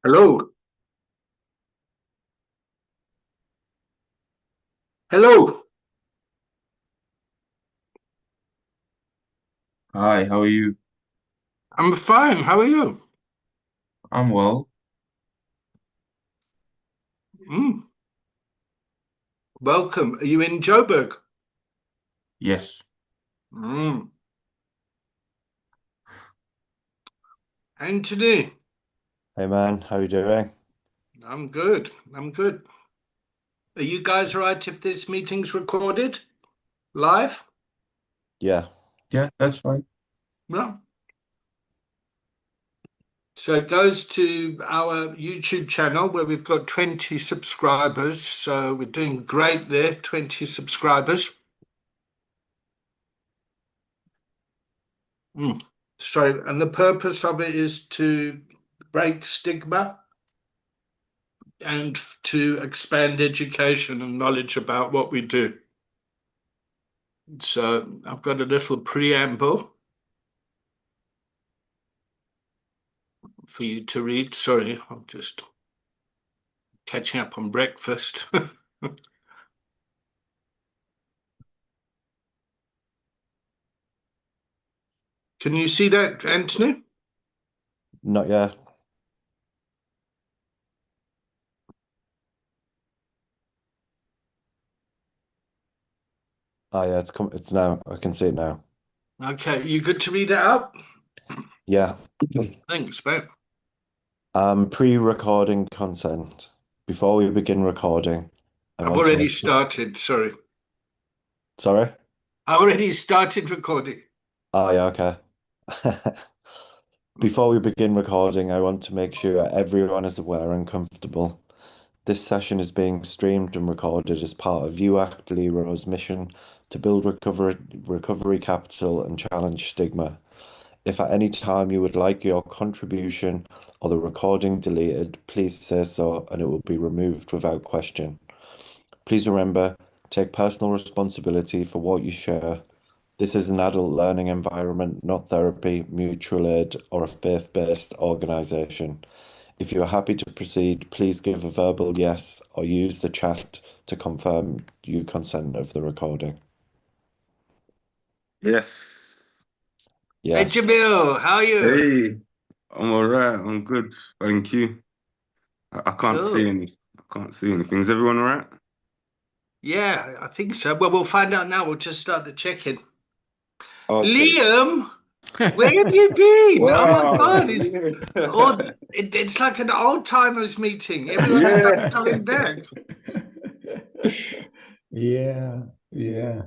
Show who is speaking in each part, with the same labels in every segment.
Speaker 1: Hello. Hello.
Speaker 2: Hi, how are you?
Speaker 1: I'm fine. How are you?
Speaker 2: I'm well.
Speaker 1: Mm, welcome. Are you in Joburg?
Speaker 2: Yes.
Speaker 1: Mm. Anthony,
Speaker 3: Hey man, how you doing?
Speaker 1: I'm good. I'm good. Are you guys all right if this meeting's recorded live?
Speaker 3: Yeah,
Speaker 2: Yeah, that's fine.
Speaker 1: No. So it goes to our YouTube channel where we've got 20 subscribers. So we're doing great there, 20 subscribers. Mm. So, and the purpose of it is to break stigma and to expand education and knowledge about what we do. So I've got a little preamble for you to read. Sorry, I'm just catching up on breakfast. Can you see that, Anthony?
Speaker 3: not yet. Oh yeah, it's now. I can see it now.
Speaker 1: Okay, you good to read it out?
Speaker 3: Yeah.
Speaker 1: Thanks, mate.
Speaker 3: Pre-recording consent. Before we begin recording, I
Speaker 1: I've
Speaker 3: want to
Speaker 1: already
Speaker 3: make sure.
Speaker 1: started. Sorry.
Speaker 3: Sorry?
Speaker 1: I already started recording.
Speaker 3: Oh yeah, okay. Before we begin recording, I want to make sure everyone is aware and comfortable. This session is being streamed and recorded as part of UACT Lero's mission to build recovery capital and challenge stigma. If at any time you would like your contribution or the recording deleted, please say so and it will be removed without question. Please remember, take personal responsibility for what you share. This is an adult learning environment, not therapy, mutual aid, or a faith-based organization. If you are happy to proceed, please give a verbal yes or use the chat to confirm you consent of the recording.
Speaker 2: Yes.
Speaker 1: Hey,
Speaker 3: Yes.
Speaker 1: Jamil, how are you?
Speaker 2: Hey, I'm all right. I'm good. Thank you. I can't see
Speaker 1: Cool.
Speaker 2: any. I can't see anything. Is everyone all right?
Speaker 1: Yeah, I think so. Well, we'll find out now. We'll just start the check-in.
Speaker 2: Okay.
Speaker 1: Liam, where have you been? Oh my
Speaker 2: Wow.
Speaker 1: God, it's like an old timers meeting. Everyone's
Speaker 2: Yeah.
Speaker 1: coming back.
Speaker 4: Yeah, yeah,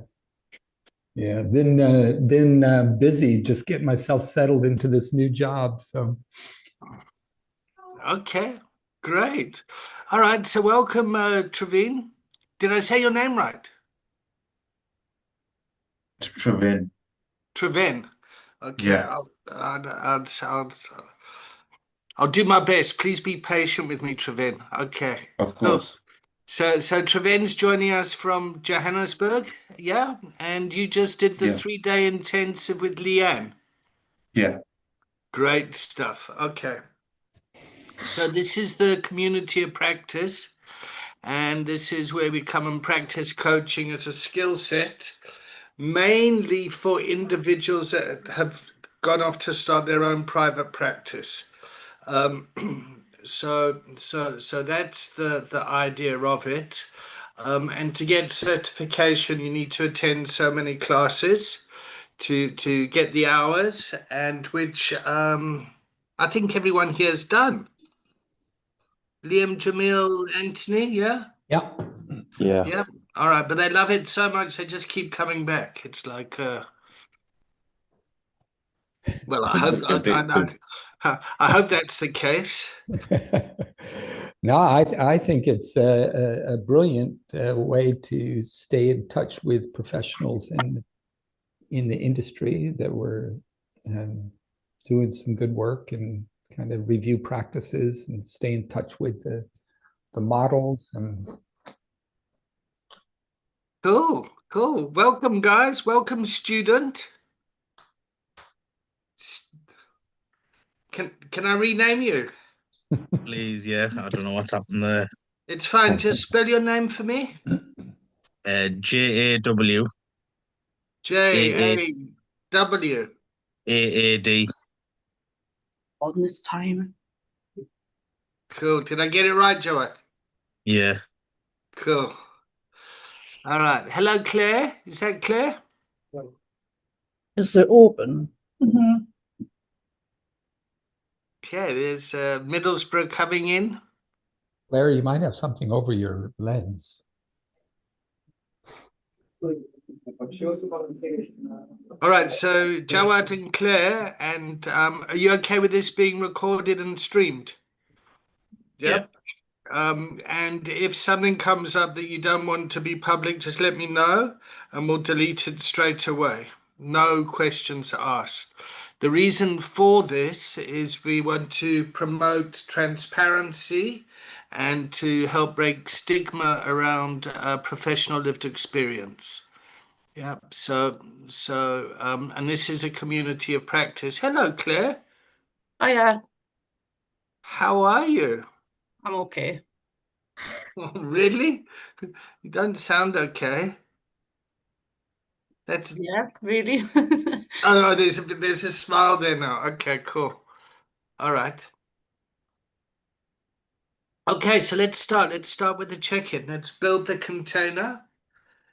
Speaker 4: yeah. Been busy just getting myself settled into this new job. So
Speaker 1: Okay, great. All right, so welcome, Traveen. Did I say your name right?
Speaker 2: Trevin.
Speaker 1: Trevin. Okay,
Speaker 2: Yeah,
Speaker 1: I'll do my best. Please be patient with me, Trevin. Okay,
Speaker 2: of
Speaker 1: cool.
Speaker 2: course.
Speaker 1: So Trevin's joining us from Johannesburg, yeah? And you just did the
Speaker 2: Yeah,
Speaker 1: 3-day intensive with Leanne.
Speaker 2: yeah.
Speaker 1: Great stuff. Okay. So this is the community of practice, and this is where we come and practice coaching as a skill set, mainly for individuals that have gone off to start their own private practice. Um, so that's the idea of it. And to get certification, you need to attend so many classes to get the hours, and which I think everyone here has done. Liam, Jamil, Anthony, yeah,
Speaker 4: yeah,
Speaker 3: Yeah.
Speaker 1: yeah. All right, but they love it so much they just keep coming back. It's like, well,
Speaker 2: Addicted.
Speaker 1: I hope that's the case.
Speaker 4: no, I think it's a brilliant way to stay in touch with professionals in the industry that were um, doing some good work and kind of review practices and stay in touch with the models and
Speaker 1: Cool, cool. Welcome, guys. Welcome, student. Can I rename you?
Speaker 5: Please, yeah. I don't know what's happened there.
Speaker 1: It's fine. Just spell your name for me.
Speaker 5: JAW
Speaker 1: JAW.
Speaker 5: AAD.
Speaker 6: On this time.
Speaker 1: Cool. Did I get it right, Joanne?
Speaker 5: Yeah.
Speaker 1: Cool. All right. Hello, Claire. Is that Claire?
Speaker 6: Is it open?
Speaker 1: Okay, there's Middlesbrough coming in.
Speaker 4: Larry, you might have something over your lens.
Speaker 1: All right, so Jawad and Claire, and are you okay with this being recorded and streamed? Yep. And if something comes up that you don't want to be public, just let me know and we'll delete it straight away. No questions asked. The reason for this is we want to promote transparency and to help break stigma around professional lived experience. Yeah. And this is a community of practice. Hello, Claire.
Speaker 6: Hiya,
Speaker 1: How are you?
Speaker 6: I'm okay.
Speaker 1: Really? You don't sound okay. That's
Speaker 6: Yeah, really?
Speaker 1: oh, there's a smile there now. Okay, cool. All right. Okay, so let's start. Let's start with the check-in. Let's build the container.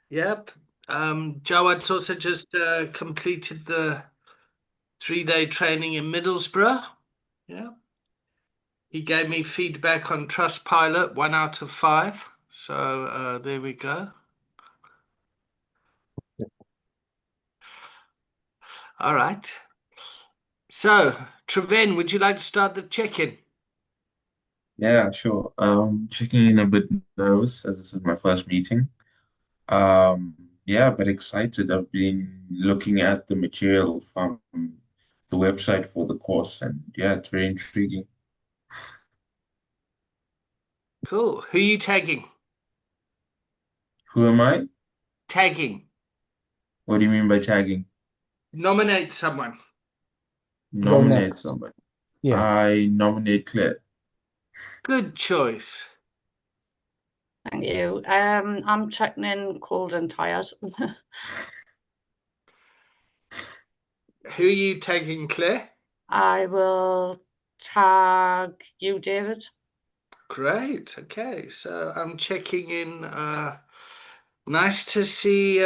Speaker 1: Yep. Jawad's also just completed the 3-day training in Middlesbrough. Yeah. He gave me feedback on Trustpilot, 1 out of 5. So there we go. All right. So, Treven, would you like to start the check-in?
Speaker 2: Yeah, sure. Checking in a bit nervous as this is my first meeting. Yeah, but excited. I've been looking at the material from the website for the course, and yeah, it's very intriguing.
Speaker 1: Cool. Who are you tagging?
Speaker 2: Who am I?
Speaker 1: Tagging.
Speaker 2: What do you mean by tagging?
Speaker 1: Nominate someone.
Speaker 2: Nominate
Speaker 4: next.
Speaker 2: someone.
Speaker 4: Yeah.
Speaker 2: I nominate Claire.
Speaker 1: Good choice.
Speaker 6: Thank you. I'm checking in cold and tired.
Speaker 1: Who are you tagging, Claire?
Speaker 6: I will tag you, David.
Speaker 1: Great. Okay, so I'm checking in. Nice to see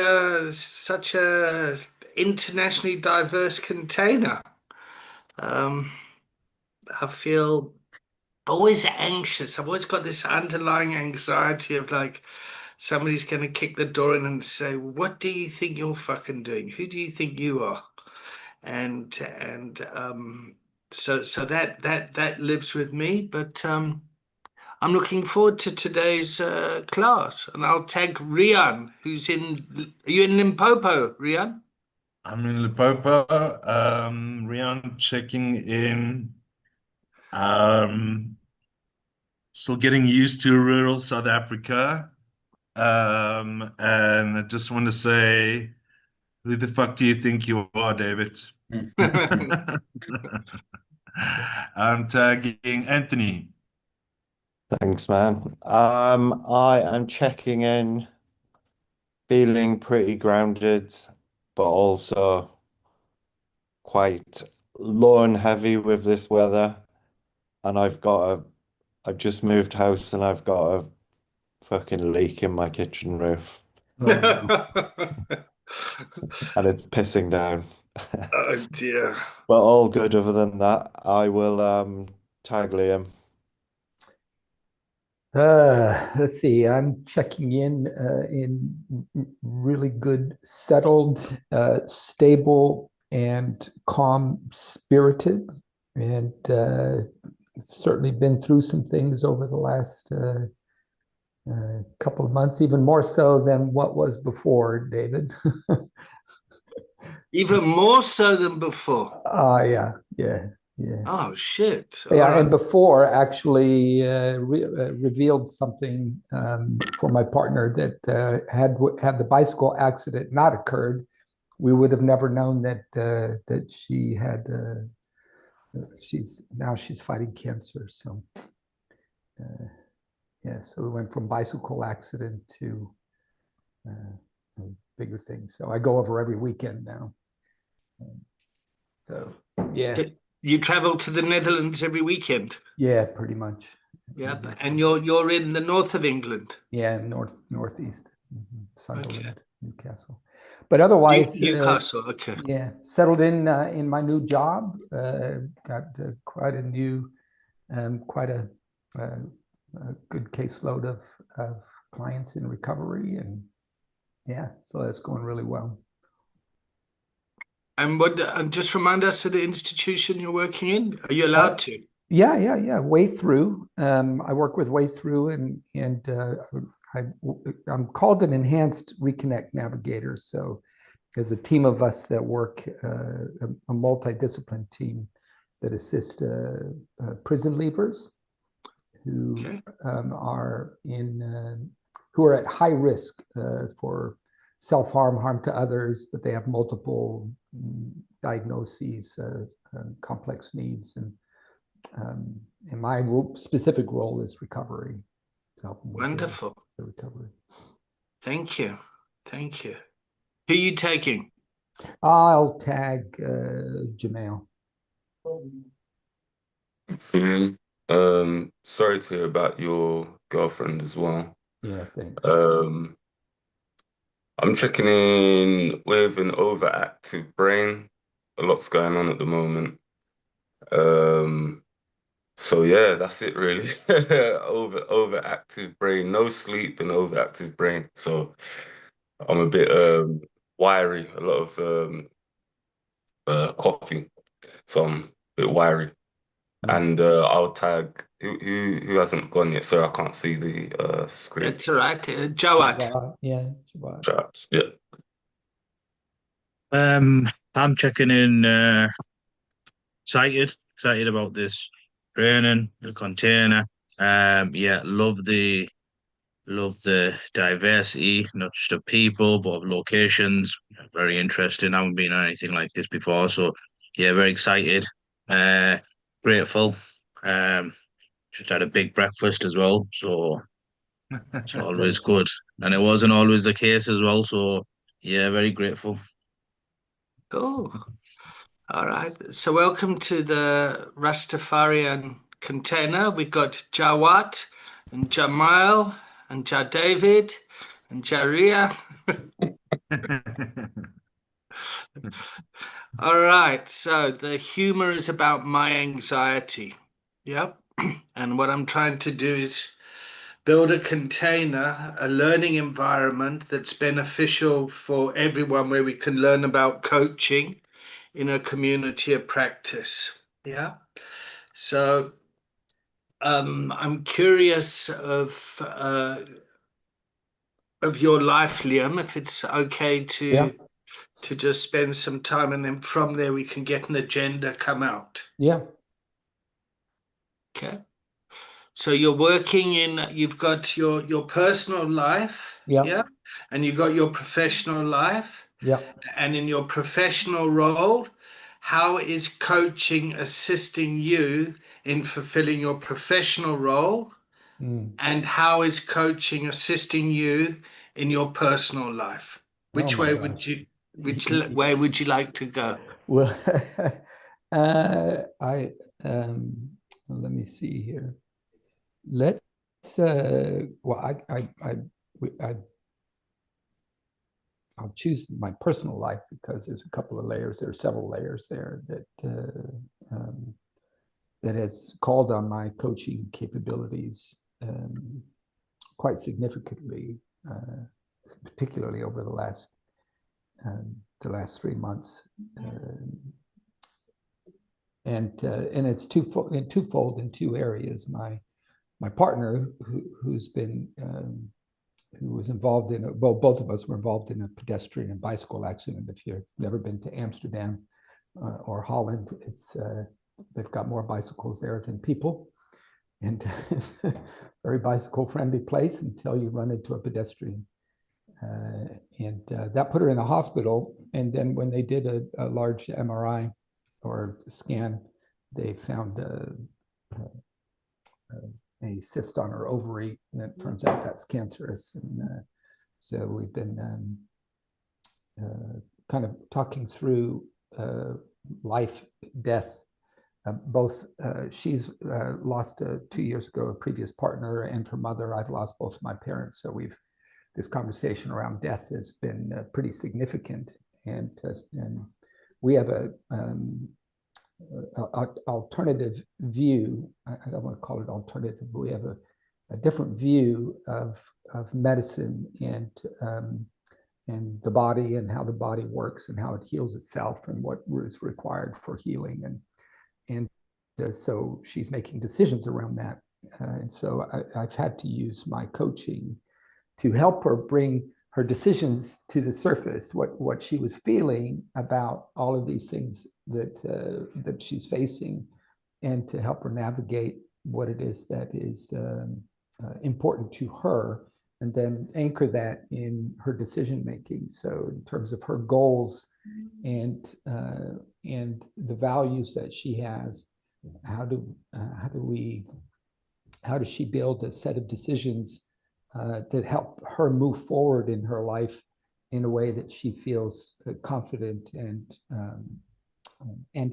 Speaker 1: such a internationally diverse container. I feel always anxious. I've always got this underlying anxiety of like somebody's going to kick the door in and say, "What do you think you're fucking doing? Who do you think you are?" And so that lives with me. But I'm looking forward to today's class, and I'll tag Rian, who's in. Are you in Limpopo, Rian?
Speaker 7: I'm in Limpopo. Rian checking in. Still getting used to rural South Africa. And I just want to say, who the fuck do you think you are, David? I'm tagging Anthony.
Speaker 3: Thanks, man. I am checking in, feeling pretty grounded, but also quite low and heavy with this weather. And I've just moved house and I've got a fucking leak in my kitchen roof. And it's pissing down.
Speaker 1: Oh dear.
Speaker 3: But all good other than that. I will tag Liam.
Speaker 4: Let's see. I'm checking in really good, settled, stable, and calm spirited, and certainly been through some things over the last couple of months, even more so than what was before, David.
Speaker 1: Even more so than before.
Speaker 4: Yeah.
Speaker 1: Oh shit.
Speaker 4: Yeah,
Speaker 1: All
Speaker 4: and
Speaker 1: right.
Speaker 4: before actually revealed something for my partner that had the bicycle accident not occurred, we would have never known that she had she's fighting cancer. So yeah, so we went from bicycle accident to bigger things. So I go over every weekend now. So yeah,
Speaker 1: You travel to the Netherlands every weekend.
Speaker 4: yeah, pretty much.
Speaker 1: Yeah, and you're in the north of England.
Speaker 4: Yeah, northeast, Sunderland, Newcastle. But otherwise,
Speaker 1: Newcastle. Okay.
Speaker 4: yeah, settled in my new job. Got quite a new, quite a good caseload of clients in recovery, and yeah, so that's going really well.
Speaker 1: And just remind us of the institution you're working in. Are you allowed to?
Speaker 4: Yeah. Way Through. I work with Way Through, and I'm called an enhanced Reconnect navigator. So there's a team of us that work, a multidiscipline team that assist prison leavers who are who are at high risk for self-harm, harm to others, but they have multiple diagnoses, complex needs, and my specific role is recovery.
Speaker 1: Wonderful.
Speaker 4: The recovery.
Speaker 1: Thank you. Who are you taking?
Speaker 4: I'll tag Jamail.
Speaker 8: Thanks, sorry to hear about your girlfriend as well.
Speaker 4: Yeah, thanks.
Speaker 8: I'm checking in with an overactive brain. A lot's going on at the moment. So yeah, that's it really. Overactive brain, no sleep and overactive brain. So I'm a bit wiry, a lot of coffee. So I'm a bit wiry. And I'll tag who hasn't gone yet, so I can't see the screen.
Speaker 1: That's all right. Jawad.
Speaker 4: Yeah,
Speaker 8: Jawad. Yeah.
Speaker 5: I'm checking in. Excited about this training, the container. Yeah, love the diversity, not just of people, but of locations. Very interesting. I haven't been on anything like this before, so yeah, very excited. Grateful. Just had a big breakfast as well, so it's always good. And it wasn't always the case as well, so yeah, very grateful.
Speaker 1: Oh, all right. So welcome to the Rastafarian container. We've got Jawad and Jamail and David and Jaria. All right. So the humor is about my anxiety. Yep. And what I'm trying to do is build a container, a learning environment that's beneficial for everyone, where we can learn about coaching in a community of practice. Yeah. So I'm curious of your life, Liam, if it's okay to just spend some time, and then from there we can get an agenda come out.
Speaker 4: Yeah.
Speaker 1: Okay. So you're working you've got your personal life. Yeah. And you've got your professional life.
Speaker 4: Yeah.
Speaker 1: And in your professional role, how is coaching assisting you in fulfilling your professional role? And how is coaching assisting you in your personal life? Which way would you like to go?
Speaker 4: Well, let me see here. Let's I'll choose my personal life because there's a couple of layers. There are several layers there that has called on my coaching capabilities quite significantly, particularly over the last 3 months. And it's twofold in two areas. My partner, who was involved in both of us were involved in a pedestrian and bicycle accident. If you've never been to Amsterdam or Holland, they've got more bicycles there than people, and very bicycle friendly place until you run into a pedestrian. And that put her in a hospital. And then when they did a large MRI or scan, they found a cyst on her ovary, and it turns out that's cancerous. And so we've been kind of talking through life, death. Both she's lost 2 years ago a previous partner, and her mother. I've lost both my parents, so this conversation around death has been pretty significant. And we have a alternative view. I don't want to call it alternative, but we have a different view of medicine and the body, and how the body works, and how it heals itself, and what is required for healing. And so she's making decisions around that. And so I've had to use my coaching to help her bring her decisions to the surface, what she was feeling about all of these things that she's facing, and to help her navigate what it is that is important to her, and then anchor that in her decision making. So in terms of her goals and the values that she has, how does she build a set of decisions that help her move forward in her life in a way that she feels confident and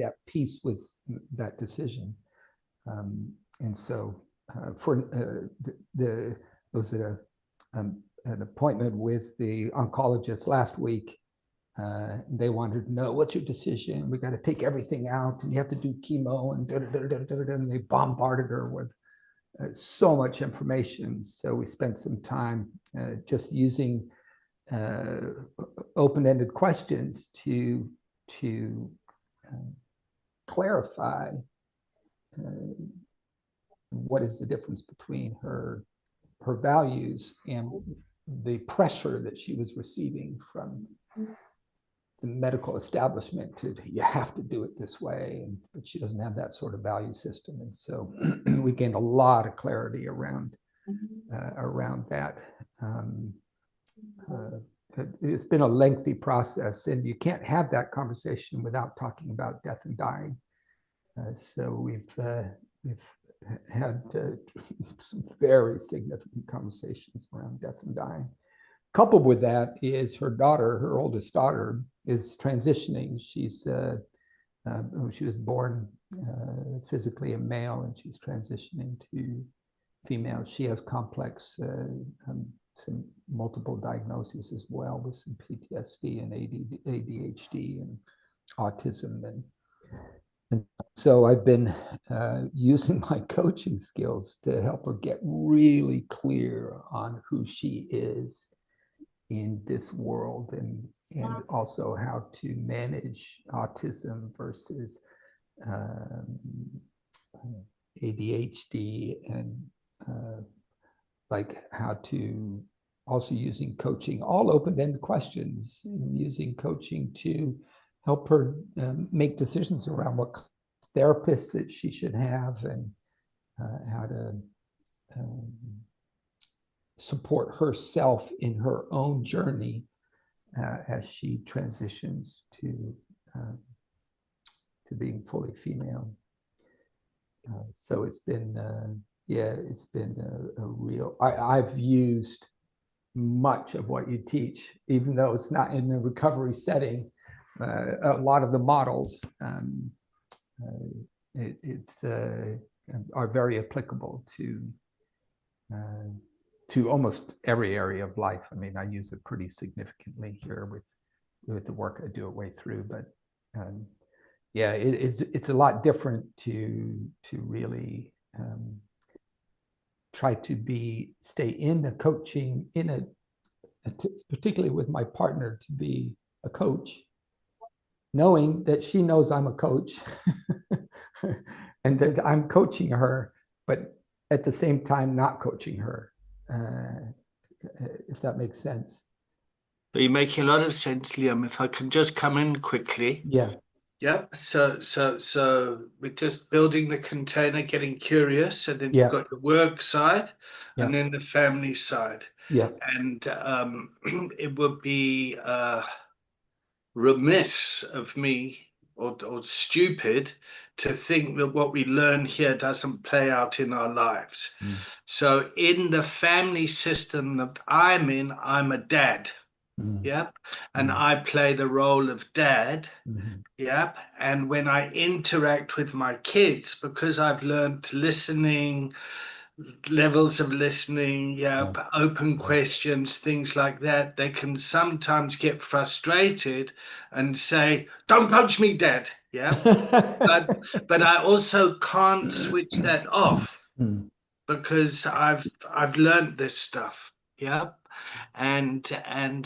Speaker 4: at peace with that decision. And so there was an appointment with the oncologist last week. They wanted to know, what's your decision? We got to take everything out, and you have to do chemo, and they bombarded her with so much information. So we spent some time just using open-ended questions to clarify what is the difference between her values and the pressure that she was receiving from the medical establishment to, you have to do it this way, but she doesn't have that sort of value system. And so we gained a lot of clarity around that. It's been a lengthy process, and you can't have that conversation without talking about death and dying. So we've had some very significant conversations around death and dying. Coupled with that is her daughter, her oldest daughter, is transitioning. She was born physically a male, and she's transitioning to female. She has complex, some multiple diagnoses as well, with some PTSD and ADHD and autism. And so I've been using my coaching skills to help her get really clear on who she is in this world, and also how to manage autism versus ADHD, and like how to also using coaching, all open-ended questions, and using coaching to help her make decisions around what therapists that she should have, and how to support herself in her own journey as she transitions to being fully female. So it's been it's been a real. I've used much of what you teach, even though it's not in a recovery setting. A lot of the models are very applicable to almost every area of life. I mean, I use it pretty significantly here with the work I do at Way Through, but yeah, it's a lot different to really try to stay in the coaching, particularly with my partner, to be a coach, knowing that she knows I'm a coach and that I'm coaching her, but at the same time not coaching her, if that makes sense.
Speaker 1: But you're making a lot of sense, Liam. If I can just come in quickly.
Speaker 4: Yeah.
Speaker 1: Yep. So we're just building the container, getting curious, and then
Speaker 4: Yeah.
Speaker 1: you've got the work side,
Speaker 4: Yeah.
Speaker 1: and then the family side.
Speaker 4: Yeah.
Speaker 1: And it would be remiss of me or stupid to think that what we learn here doesn't play out in our lives. So in the family system that I'm in, I'm a dad. Yep. And I play the role of dad. Yep. And when I interact with my kids, because I've learned listening, levels of listening, open questions, things like that, they can sometimes get frustrated and say, "Don't coach me, Dad." Yeah. but I also can't switch that off because I've learned this stuff. Yeah. And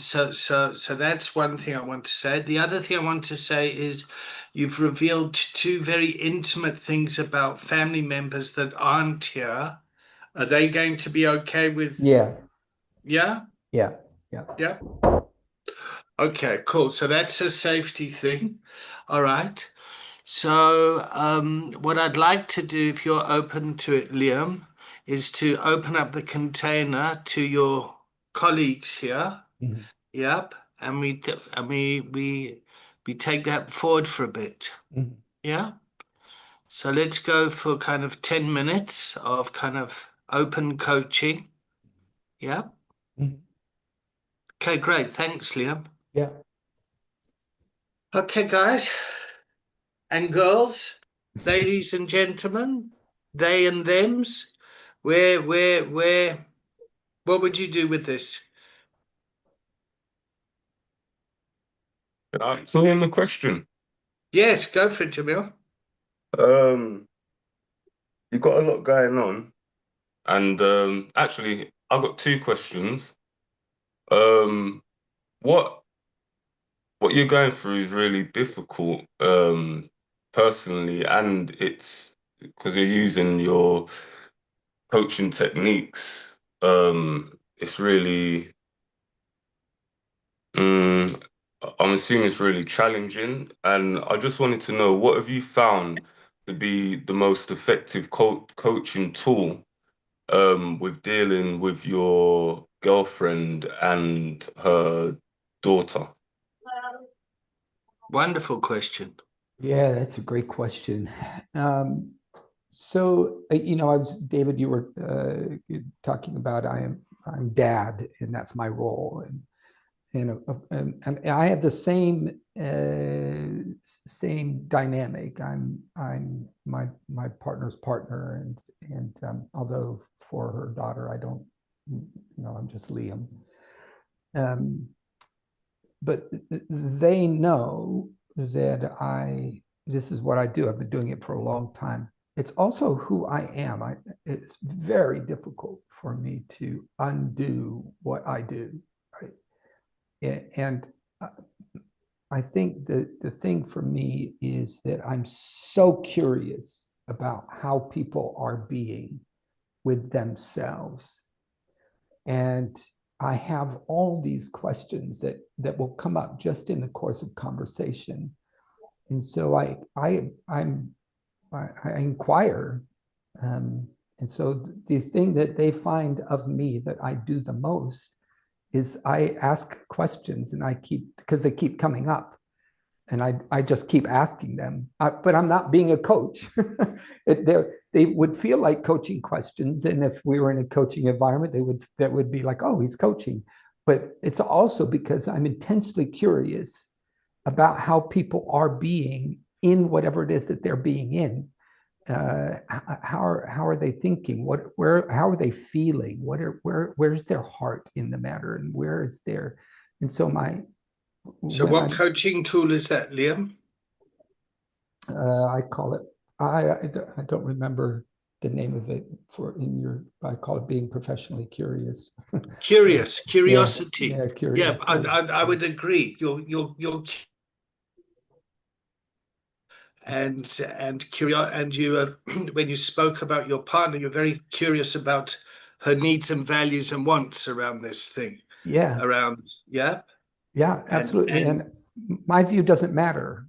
Speaker 1: so that's one thing I want to say. The other thing I want to say is you've revealed two very intimate things about family members that aren't here. Are they going to be okay with?
Speaker 4: Yeah.
Speaker 1: Yeah?
Speaker 4: Yeah.
Speaker 1: Yeah. Okay, cool. So that's a safety thing. All right. So what I'd like to do, if you're open to it, Liam, is to open up the container to your colleagues here. Yep. And we take that forward for a bit. Yeah. So let's go for kind of 10 minutes of kind of open coaching. Yeah. Okay, great. Thanks, Liam.
Speaker 4: Yeah.
Speaker 1: Okay, guys and girls, ladies and gentlemen, they and thems, what would you do with this?
Speaker 8: Can I answer him the question?
Speaker 1: Yes, go for it, Jamil.
Speaker 8: You've got a lot going on, and actually, I've got two questions. What you're going through is really difficult, personally, and it's because you're using your coaching techniques. It's really, I'm assuming it's really challenging, and I just wanted to know, what have you found to be the most effective coaching tool with dealing with your girlfriend and her daughter?
Speaker 1: Wonderful question.
Speaker 4: Yeah, that's a great question. So, I was, David, you were talking about I'm dad, and that's my role, and I have the same dynamic. I'm my partner's partner, and although for her daughter, I don't, I'm just Liam. But they know that this is what I do. I've been doing it for a long time. It's also who I am. It's very difficult for me to undo what I do. Right? And I think the thing for me is that I'm so curious about how people are being with themselves. And I have all these questions that will come up just in the course of conversation. And so I inquire. And so the thing that they find of me that I do the most is I ask questions, and because they keep coming up. And I just keep asking them, but I'm not being a coach. They would feel like coaching questions, and if we were in a coaching environment, that would be like, oh, he's coaching. But it's also because I'm intensely curious about how people are being in whatever it is that they're being in. How are they thinking? How are they feeling? Where's their heart in the matter, and where is their? And so
Speaker 1: what coaching tool is that, Liam?
Speaker 4: I call it, I don't remember the name of it I call it being professionally curious.
Speaker 1: Curiosity.
Speaker 4: Yeah, curious.
Speaker 1: Yeah, I would agree. You're and curious, and you when you spoke about your partner, you're very curious about her needs and values and wants around this thing.
Speaker 4: Yeah. Yeah, absolutely. And my view doesn't matter.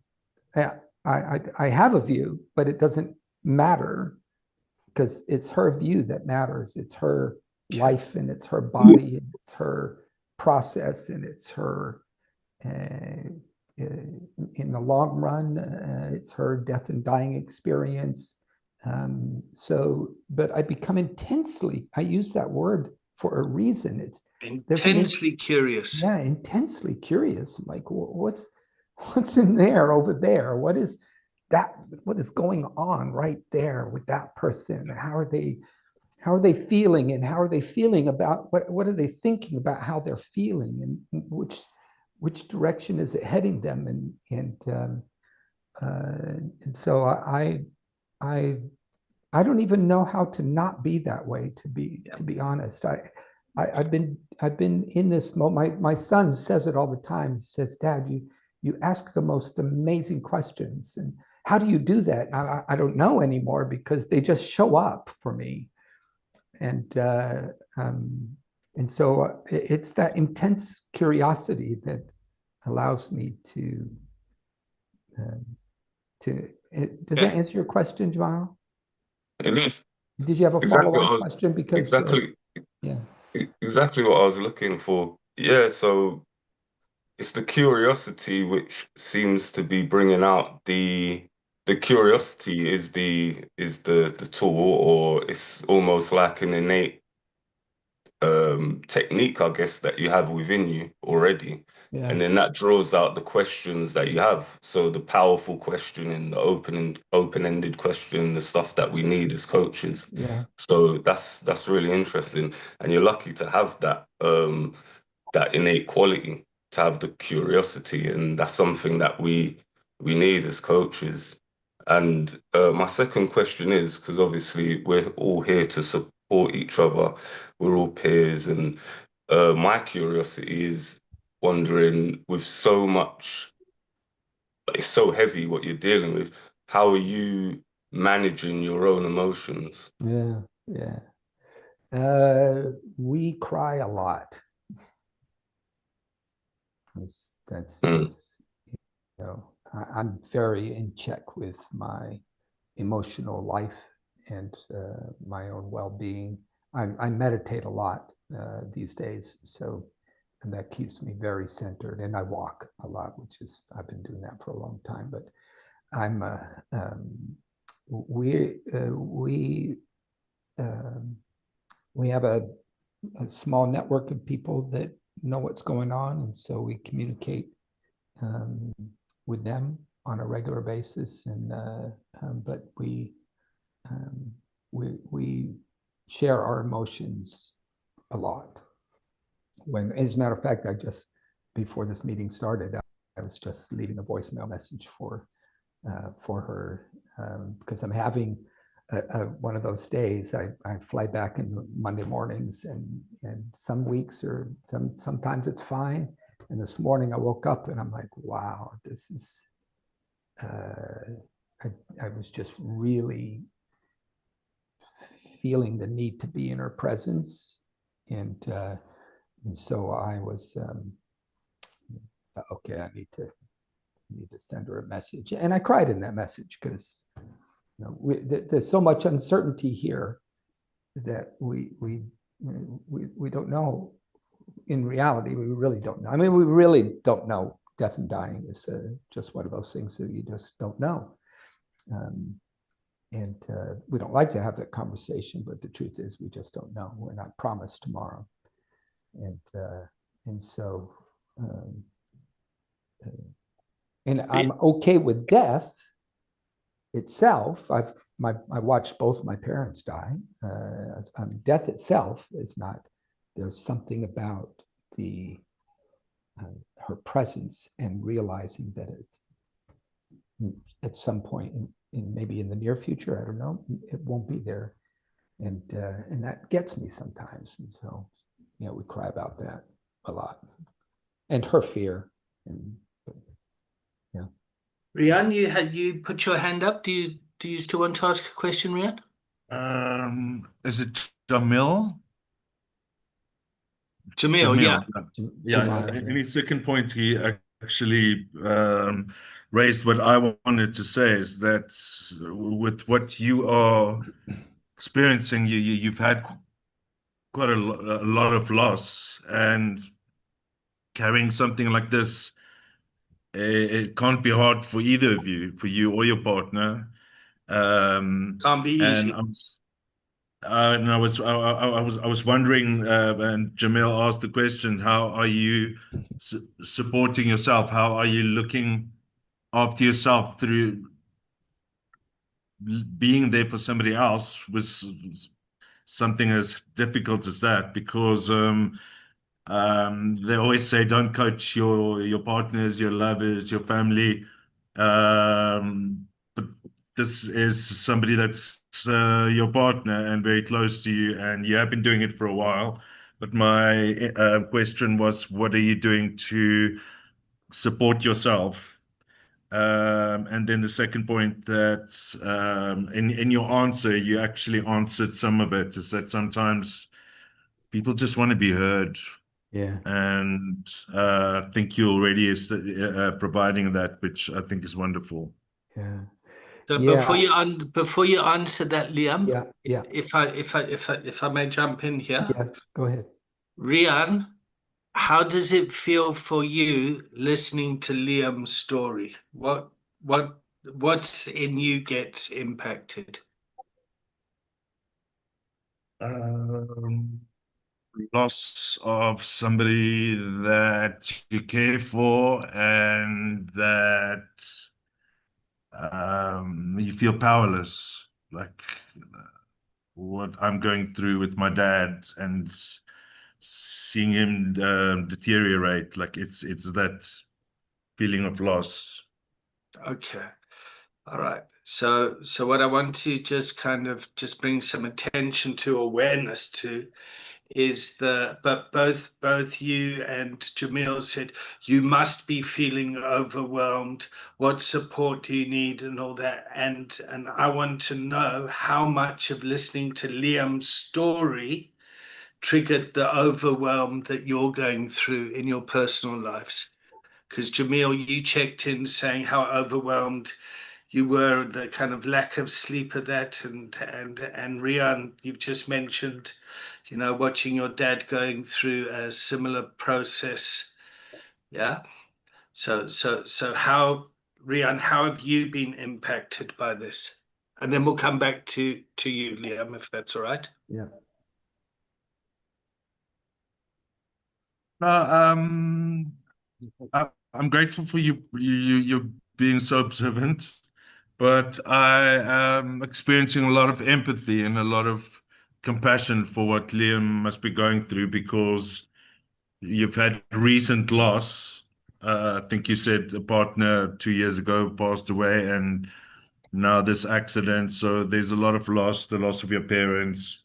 Speaker 4: I have a view, but it doesn't matter because it's her view that matters. It's her life, and it's her body, and it's her process, and it's her in the long run, it's her death and dying experience. But I become intensely, I use that word for a reason. It's
Speaker 1: intensely curious.
Speaker 4: Yeah, intensely curious. I'm like, what's in there over there? What is that? What is going on right there with that person? How are they feeling, and how are they feeling about what are they thinking about how they're feeling, and which direction is it heading them? And so I don't even know how to not be that way, to be honest. I've been in this moment. My son says it all the time. He says, "Dad, you ask the most amazing questions, and how do you do that?" I don't know anymore, because they just show up for me. And so it's that intense curiosity that allows me to. Does that answer your question, Joao?
Speaker 8: It is.
Speaker 4: Did you have a
Speaker 8: Exactly
Speaker 4: follow-on question? Because
Speaker 8: exactly
Speaker 4: yeah,
Speaker 8: exactly what I was looking for. Yeah, so it's the curiosity which seems to be bringing out the curiosity is the tool, or it's almost like an innate technique, I guess, that you have within you already.
Speaker 4: yeah,
Speaker 8: And then that draws out the questions that you have. So the powerful question and the open-ended question, the stuff that we need as coaches.
Speaker 4: yeah,
Speaker 8: So that's really interesting. And you're lucky to have that that innate quality, to have the curiosity, and that's something that we need as coaches. And my second question is, because obviously we're all here to support each other, we're all peers, and my curiosity is wondering, with so much, it's so heavy what you're dealing with, how are you managing your own emotions?
Speaker 4: yeah. We cry a lot. That's just, I'm very in check with my emotional life and my own well-being. I meditate a lot these days, and that keeps me very centered. And I walk a lot, which is, I've been doing that for a long time. But I'm we have a small network of people that know what's going on, and so we communicate with them on a regular basis. And but we share our emotions a lot. As a matter of fact, before this meeting started, I was just leaving a voicemail message for her, because I'm having one of those days. I fly back in Monday mornings, and some weeks sometimes it's fine. And this morning I woke up and I'm like, wow, this is, I was just really feeling the need to be in her presence. And so I was, okay, I need to send her a message. And I cried in that message, because there's so much uncertainty here that we don't know. In reality, we really don't know. I mean, we really don't know. Death and dying is just one of those things that you just don't know. And we don't like to have that conversation, but the truth is we just don't know. We're not promised tomorrow. And so, and I'm okay with death itself. I watched both my parents die. Death itself is not. There's something about her presence, and realizing that it's at some point maybe in the near future, I don't know, it won't be there, and that gets me sometimes. And so, we cry about that a lot, and her fear.
Speaker 1: Rian, you put your hand up. Do you still want to ask a question, Rian?
Speaker 7: Is it Jamil?
Speaker 1: Jamil, yeah.
Speaker 7: Yeah, in his second point, he actually raised what I wanted to say, is that with what you are experiencing, you've had quite a lot of loss, and carrying something like this it can't be hard for either of you, for you or your partner.
Speaker 1: Can't be
Speaker 7: And
Speaker 1: easy.
Speaker 7: I was wondering, and Jamil asked the question, how are you supporting yourself? How are you looking after yourself through being there for somebody else was something as difficult as that? Because they always say don't coach your partners, your lovers, your family. But this is somebody that's your partner and very close to you, and you have been doing it for a while. But my question was, what are you doing to support yourself? And then the second point that in your answer, you actually answered some of it, is that sometimes people just want to be heard.
Speaker 4: Yeah.
Speaker 7: And I think you already is providing that, which I think is wonderful.
Speaker 4: Yeah.
Speaker 1: So
Speaker 4: Yeah.
Speaker 1: before you answer that, Liam,
Speaker 4: Yeah.
Speaker 1: if I may jump in here,
Speaker 4: Yeah. Go ahead.
Speaker 1: Rian, how does it feel for you listening to Liam's story? What's in you gets impacted?
Speaker 7: Loss of somebody that you care for and that you feel powerless, like what I'm going through with my dad and seeing him deteriorate. Like it's that feeling of loss.
Speaker 1: Okay. All right. So what I want to just kind of just bring some attention to, awareness to, is but both you and Jamil said you must be feeling overwhelmed. What support do you need and all that? And I want to know how much of listening to Liam's story triggered the overwhelm that you're going through in your personal lives. Because Jamil, you checked in saying how overwhelmed you were, the kind of lack of sleep of that, and Rian, you've just mentioned, watching your dad going through a similar process. Yeah. So how, Rian, how have you been impacted by this? And then we'll come back to you, Liam, if that's all right.
Speaker 4: Yeah.
Speaker 7: I'm grateful for you being so observant, but I am experiencing a lot of empathy and a lot of compassion for what Liam must be going through, because you've had recent loss. I think you said a partner 2 years ago passed away, and now this accident. So there's a lot of loss, the loss of your parents.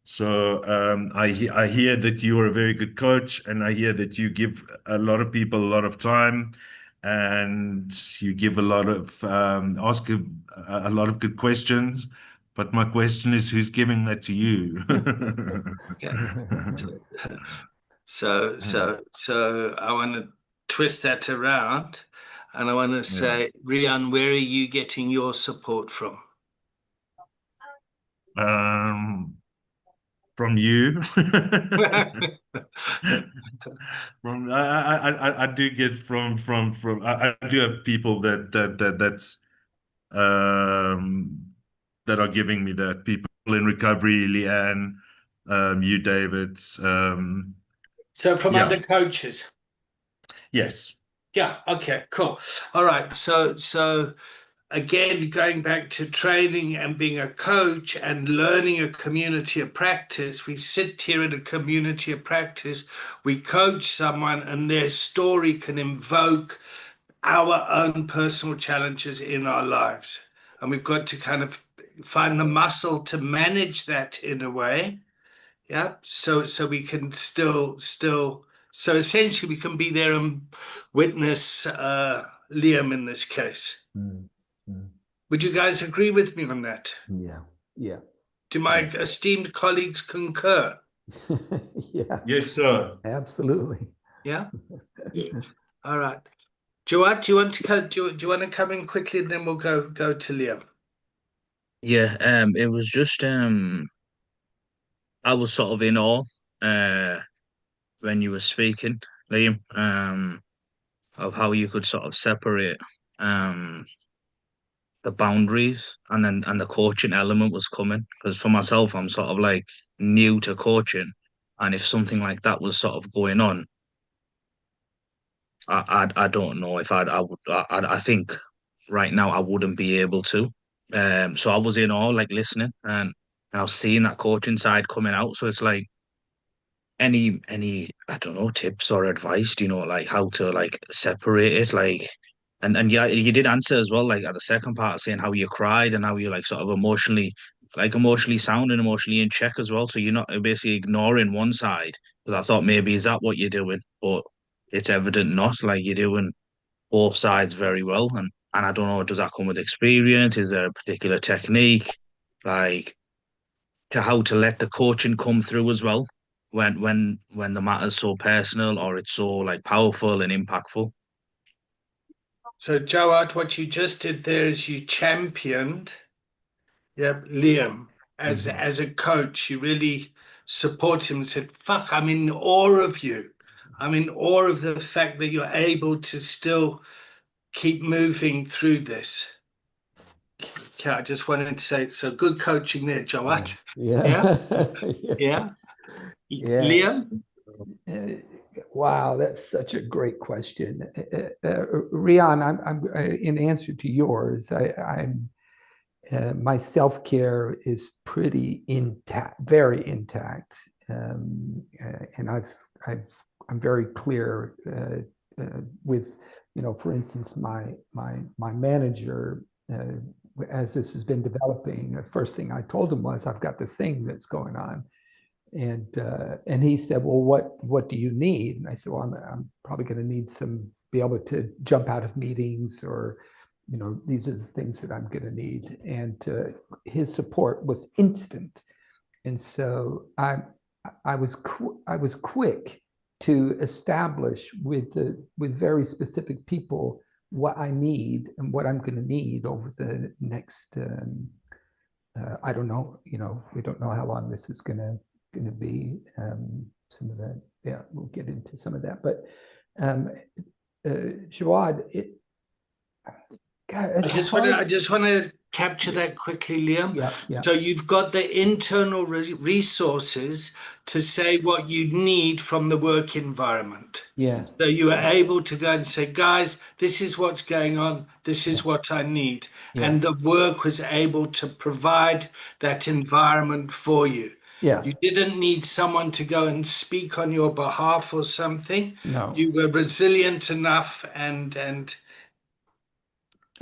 Speaker 7: So I hear that you are a very good coach, and I hear that you give a lot of people a lot of time, and you give a lot of ask a lot of good questions. But my question is, who's giving that to you?
Speaker 1: So I want to twist that around, and I want to say, Rian, where are you getting your support from?
Speaker 7: From you. I do get from I do have people that are giving me that. People in recovery, Leanne, you, David.
Speaker 1: So from
Speaker 7: Yeah.
Speaker 1: other coaches.
Speaker 7: Yes.
Speaker 1: Yeah. Okay. Cool. All right. So again, going back to training and being a coach and learning a community of practice, we sit here in a community of practice, we coach someone, and their story can invoke our own personal challenges in our lives. And we've got to kind of find the muscle to manage that in a way. Yeah. So we can still so essentially we can be there and witness Liam in this case. Would you guys agree with me on that?
Speaker 4: Yeah. Yeah.
Speaker 1: Do my esteemed colleagues concur?
Speaker 4: Yeah.
Speaker 7: Yes, sir.
Speaker 4: Absolutely.
Speaker 1: Yeah. All right. Jawad, do you want to come in quickly, and then we'll go to Liam?
Speaker 5: Yeah, it was just I was sort of in awe when you were speaking, Liam. of how you could sort of separate the boundaries, and the coaching element was coming. Because for myself, I'm sort of like new to coaching, and if something like that was sort of going on, I don't know if I would. I think right now I wouldn't be able to. So I was in awe, like listening, and I was seeing that coaching side coming out. So it's like any I don't know, tips or advice, do you know, like how to like separate it, like, and yeah, you did answer as well, like at the second part, saying how you cried and how you like sort of emotionally sound and emotionally in check as well. So you're not basically ignoring one side. Because I thought maybe is that what you're doing, but it's evident not. Like you're doing both sides very well, and I don't know, does that come with experience? Is there a particular technique, like to how to let the coaching come through as well when the matter's so personal or it's so like powerful and impactful?
Speaker 1: So, Jawad, what you just did there is you championed, Liam as a coach. You really support him and said, "Fuck, I'm in awe of you. I'm in awe of the fact that you're able to still keep moving through this." Yeah, I just wanted to say, so good coaching there, Jawad.
Speaker 4: Yeah.
Speaker 1: Yeah.
Speaker 4: Yeah.
Speaker 1: Liam?
Speaker 4: Wow, that's such a great question. Rian, I'm in answer to yours, I'm my self-care is pretty intact, very intact. And I'm very clear with, for instance, my manager, as this has been developing, the first thing I told him was, I've got this thing that's going on. And he said, well, what do you need? And I said, well, I'm probably going to need be able to jump out of meetings, or, these are the things that I'm going to need. And his support was instant. And so I was quick to establish with very specific people what I need and what I'm going to need over the next, I don't know, we don't know how long this is going to be. Some of that, yeah, we'll get into some of that. But Jawad, God,
Speaker 1: I just want to capture that quickly, Liam.
Speaker 4: Yeah.
Speaker 1: So you've got the internal resources to say what you need from the work environment.
Speaker 4: Yeah.
Speaker 1: So you are able to go and say, guys, this is what's going on. This is what I need.
Speaker 4: Yeah.
Speaker 1: And the work was able to provide that environment for you.
Speaker 4: Yeah.
Speaker 1: You didn't need someone to go and speak on your behalf or something.
Speaker 4: No.
Speaker 1: You were resilient enough and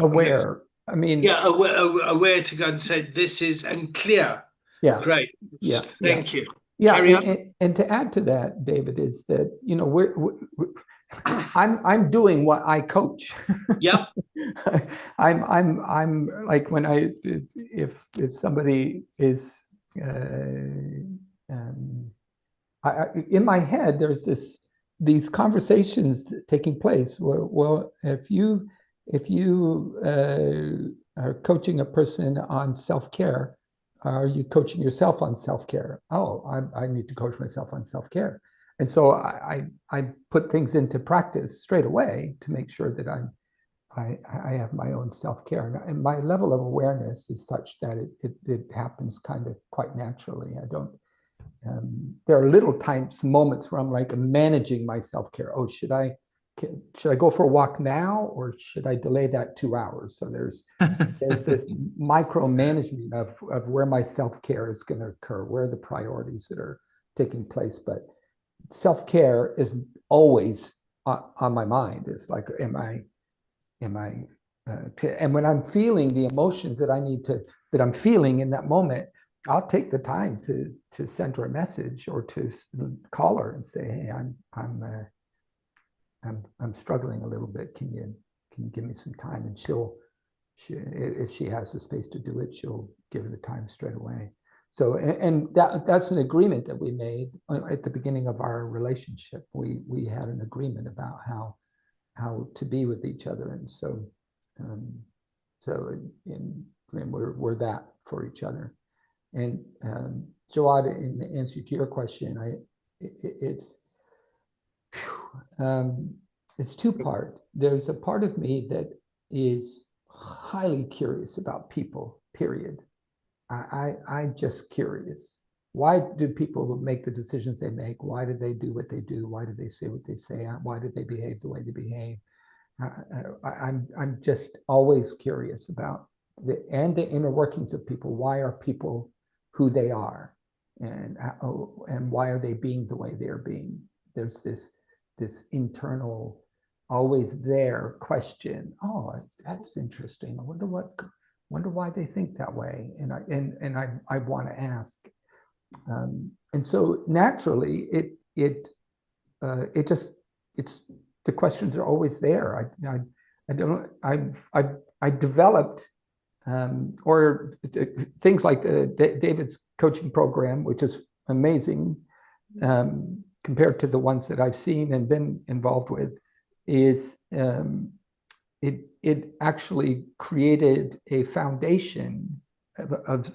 Speaker 4: aware. I mean,
Speaker 1: yeah, aware to go and say this is, and clear.
Speaker 4: Yeah.
Speaker 1: Great.
Speaker 4: Yeah.
Speaker 1: Thank you.
Speaker 4: Yeah. And to add to that, David, is that, I'm doing what I coach.
Speaker 1: Yeah.
Speaker 4: I'm like, when if somebody is in my head, there's these conversations taking place. Well, if you are coaching a person on self-care, are you coaching yourself on self-care? Oh, I need to coach myself on self-care. And so I put things into practice straight away to make sure that I have my own self-care. And my level of awareness is such that it happens kind of quite naturally. I don't, there are little moments where I'm like managing my self-care. Oh, should I go for a walk now, or should I delay that 2 hours? So there's this micromanagement of where my self-care is going to occur, where are the priorities that are taking place. But self-care is always on my mind. It's like, am I and when I'm feeling the emotions that I'm feeling in that moment, I'll take the time to send her a message or to call her and say, hey, I'm struggling a little bit. Can you give me some time? And if she has the space to do it, she'll give her the time straight away. So, and that's an agreement that we made at the beginning of our relationship. We had an agreement about how to be with each other, and so we're that for each other. And Jawad, in answer to your question, it's two-part. There's a part of me that is highly curious about people, period. I'm just curious. Why do people make the decisions they make? Why do they do what they do? Why do they say what they say? Why do they behave the way they behave? I'm just always curious about the inner workings of people. Why are people who they are, and why are they being the way they're being? There's this internal, always there question. Oh, that's interesting. I wonder why they think that way, and I want to ask, and so naturally it's the questions are always there. I developed or things like David's coaching program, which is amazing compared to the ones that I've seen and been involved with, is it actually created a foundation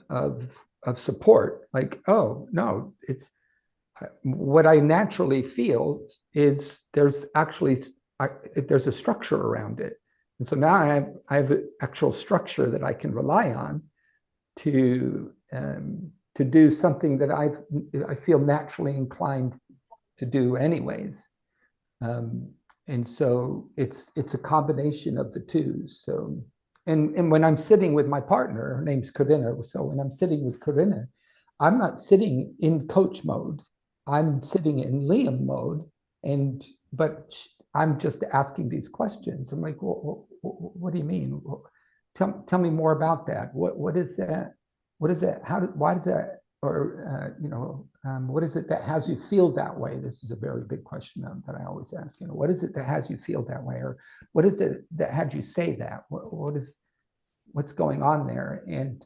Speaker 4: of support. Like, oh no, it's what I naturally feel is there's a structure around it. And so now I have an actual structure that I can rely on to do something that I feel naturally inclined to do anyways. And so it's a combination of the two. So, and when I'm sitting with my partner, her name's Corinna. So when I'm sitting with Corinna, I'm not sitting in coach mode. I'm sitting in Liam mode, but I'm just asking these questions. I'm like, well, what do you mean? Tell me more about that. What is that? What is that? Why does that? Or what is it that has you feel that way? This is a very big question that I always ask. What is it that has you feel that way? Or what is it that had you say that? What's going on there? And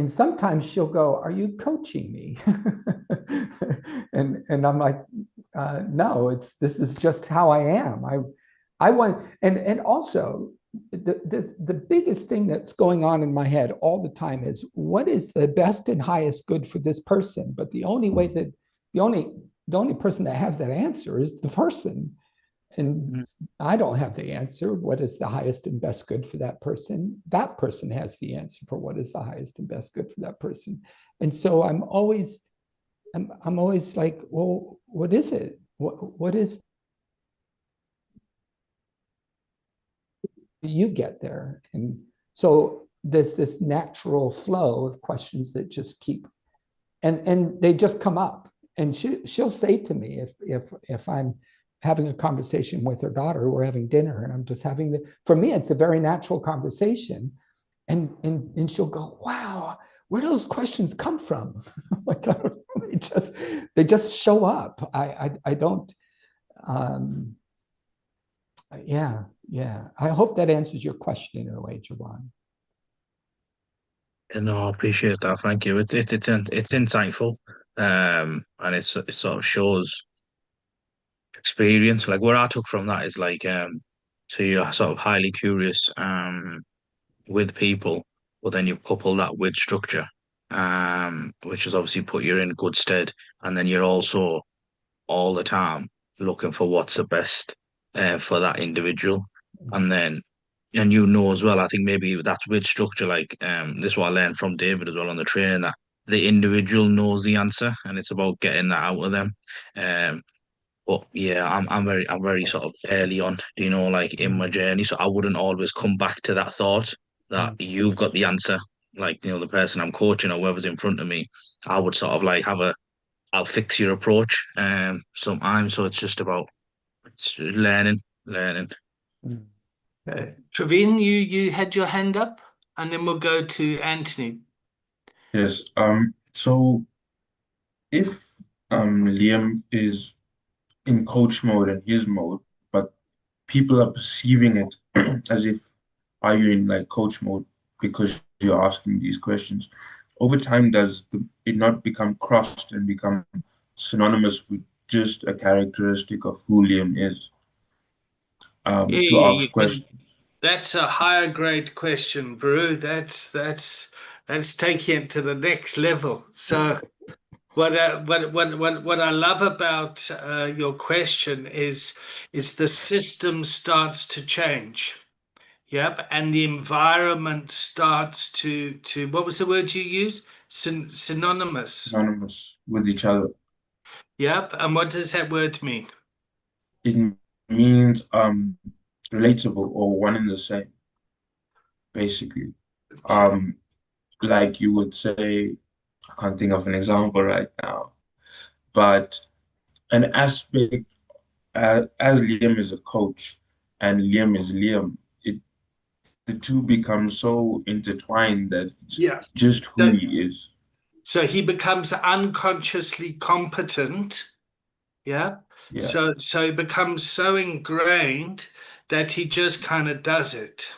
Speaker 4: sometimes she'll go, "Are you coaching me?" and I'm like, "No, this is just how I am. I want." And also, the biggest thing that's going on in my head all the time is, what is the best and highest good for this person? But the only person that has that answer is the person. And I don't have the answer. What is the highest and best good for that person? That person has the answer for what is the highest and best good for that person. And so I'm always like, well, what is it? What is you get there? And so there's this natural flow of questions that just keep, and they just come up. And she'll say to me, if I'm having a conversation with her daughter, we're having dinner, and I'm just having for me, it's a very natural conversation. And she'll go, "Wow, where do those questions come from?" Like, they just show up. I don't, yeah. I hope that answers your question in a way, Jawan.
Speaker 5: No, I appreciate that. Thank you. It's insightful, and it sort of shows experience. Like what I took from that is like, so you're sort of highly curious with people, but then you couple that with structure, which has obviously put you in good stead, and then you're also all the time looking for what's the best for that individual, and as well, I think maybe that's with structure, like this is what I learned from David as well on the training, that the individual knows the answer and it's about getting that out of them. But yeah, I'm very sort of early on, like in my journey. So I wouldn't always come back to that thought that you've got the answer. Like, the person I'm coaching or whoever's in front of me, I would sort of like I'll fix your approach sometimes. So it's just about learning.
Speaker 1: Praveen, you had your hand up, and then we'll go to Anthony.
Speaker 2: Yes. So if Liam is in coach mode and his mode, but people are perceiving it as if, are you in like coach mode because you're asking these questions? Over time, does it not become crossed and become synonymous with just a characteristic of who Liam is? To ask questions.
Speaker 1: That's a higher grade question, Brew. That's taking it to the next level. So What I love about your question is the system starts to change. Yep, and the environment starts to what was the word you used? Synonymous.
Speaker 2: Anonymous with each other.
Speaker 1: Yep, and what does that word mean?
Speaker 2: It means relatable or one and the same, basically. Like you would say, I can't think of an example right now, but an aspect as Liam is a coach and Liam is Liam, the two become so intertwined that it's
Speaker 1: Yeah.
Speaker 2: just who he is.
Speaker 1: So he becomes unconsciously competent. Yeah.
Speaker 2: Yeah.
Speaker 1: So it becomes so ingrained that he just kind of does it.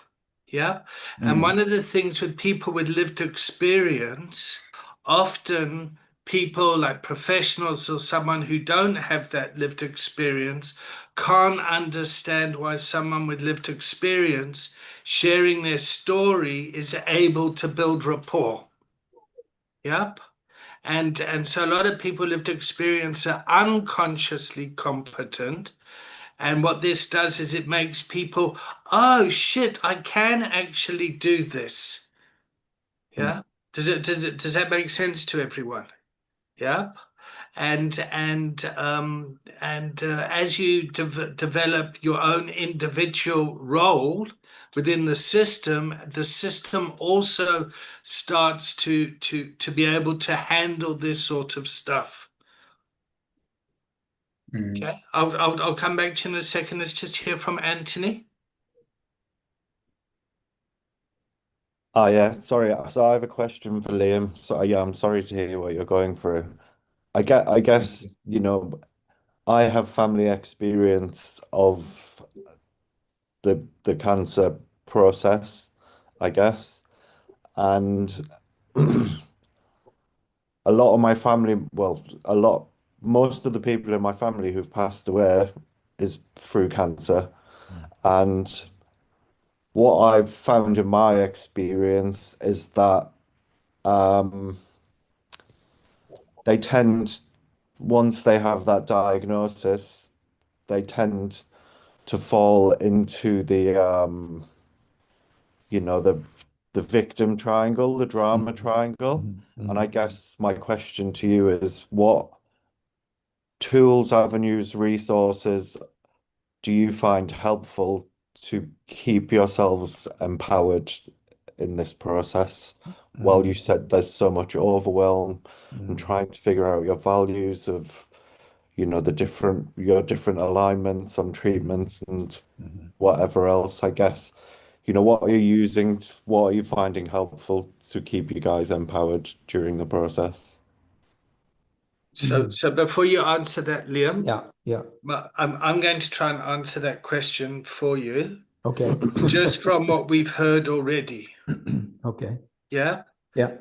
Speaker 1: Yeah. And one of the things with people with lived experience, often people like professionals or someone who don't have that lived experience can't understand why someone with lived experience sharing their story is able to build rapport. Yep. And so a lot of people with lived experience are unconsciously competent. And what this does is it makes people, oh shit, I can actually do this. Yeah. Does that make sense to everyone? Yeah. And as you develop your own individual role within the system also starts to be able to handle this sort of stuff. Okay, I'll come back to you in a second. Let's just hear from Anthony.
Speaker 3: Oh yeah, sorry. So I have a question for Liam. So yeah, I'm sorry to hear what you're going through. I guess, I have family experience of the cancer process, I guess. And a lot of my family, well, most of the people in my family who've passed away is through cancer. And what I've found in my experience is that they tend, once they have that diagnosis, they tend to fall into the victim triangle, the drama triangle. And I guess my question to you is, what tools, avenues, resources do you find helpful to keep yourselves empowered in this process? Well, you said there's so much overwhelm and trying to figure out your values of, your different alignments on treatments and whatever else, I guess. What are you using? What are you finding helpful to keep you guys empowered during the process?
Speaker 1: So before you answer that, Liam,
Speaker 4: Yeah.
Speaker 1: I'm going to try and answer that question for you.
Speaker 4: Okay.
Speaker 1: Just from what we've heard already.
Speaker 4: Okay.
Speaker 1: Yeah.
Speaker 4: Yeah.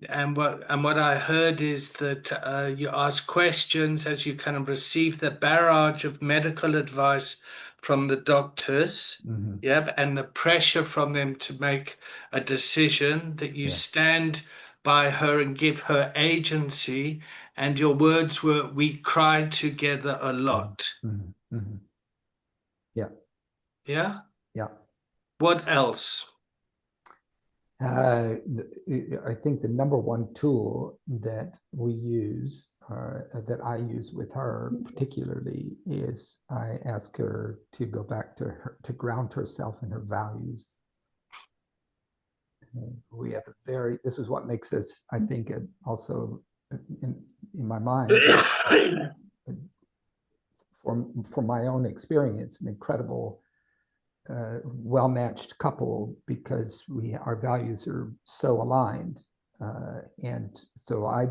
Speaker 1: And what I heard is that you ask questions as you kind of receive the barrage of medical advice from the doctors. Yeah, and the pressure from them to make a decision, that you stand by her and give her agency. And your words were, we cried together a lot.
Speaker 4: Yeah.
Speaker 1: Yeah.
Speaker 4: Yeah.
Speaker 1: What else?
Speaker 4: I think the number one tool that we use, that I use with her particularly, is I ask her to go back to ground herself in her values. We have this is what makes us, I think, also in my mind, from my own experience, an incredible well-matched couple, because our values are so aligned, and so I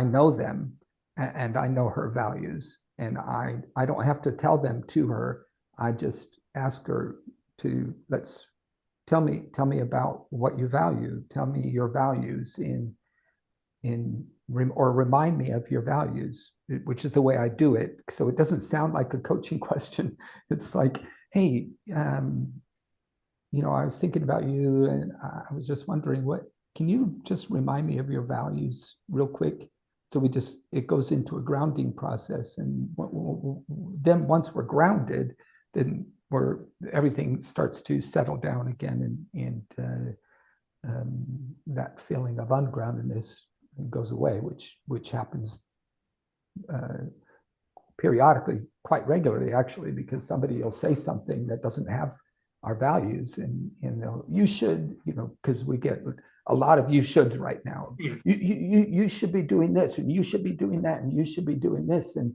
Speaker 4: know them, and I know her values, and I don't have to tell them to her. I just ask her to tell me about what you value. Tell me your values or remind me of your values, which is the way I do it. So it doesn't sound like a coaching question. It's like, hey, I was thinking about you, and I was just wondering, can you just remind me of your values real quick? So it goes into a grounding process. And then once we're grounded, then everything starts to settle down again, and that feeling of ungroundedness goes away, which happens periodically, quite regularly, actually, because somebody will say something that doesn't have our values, and you should, because we get a lot of you shoulds right now.
Speaker 1: Yeah.
Speaker 4: You should be doing this, and you should be doing that, and you should be doing this, and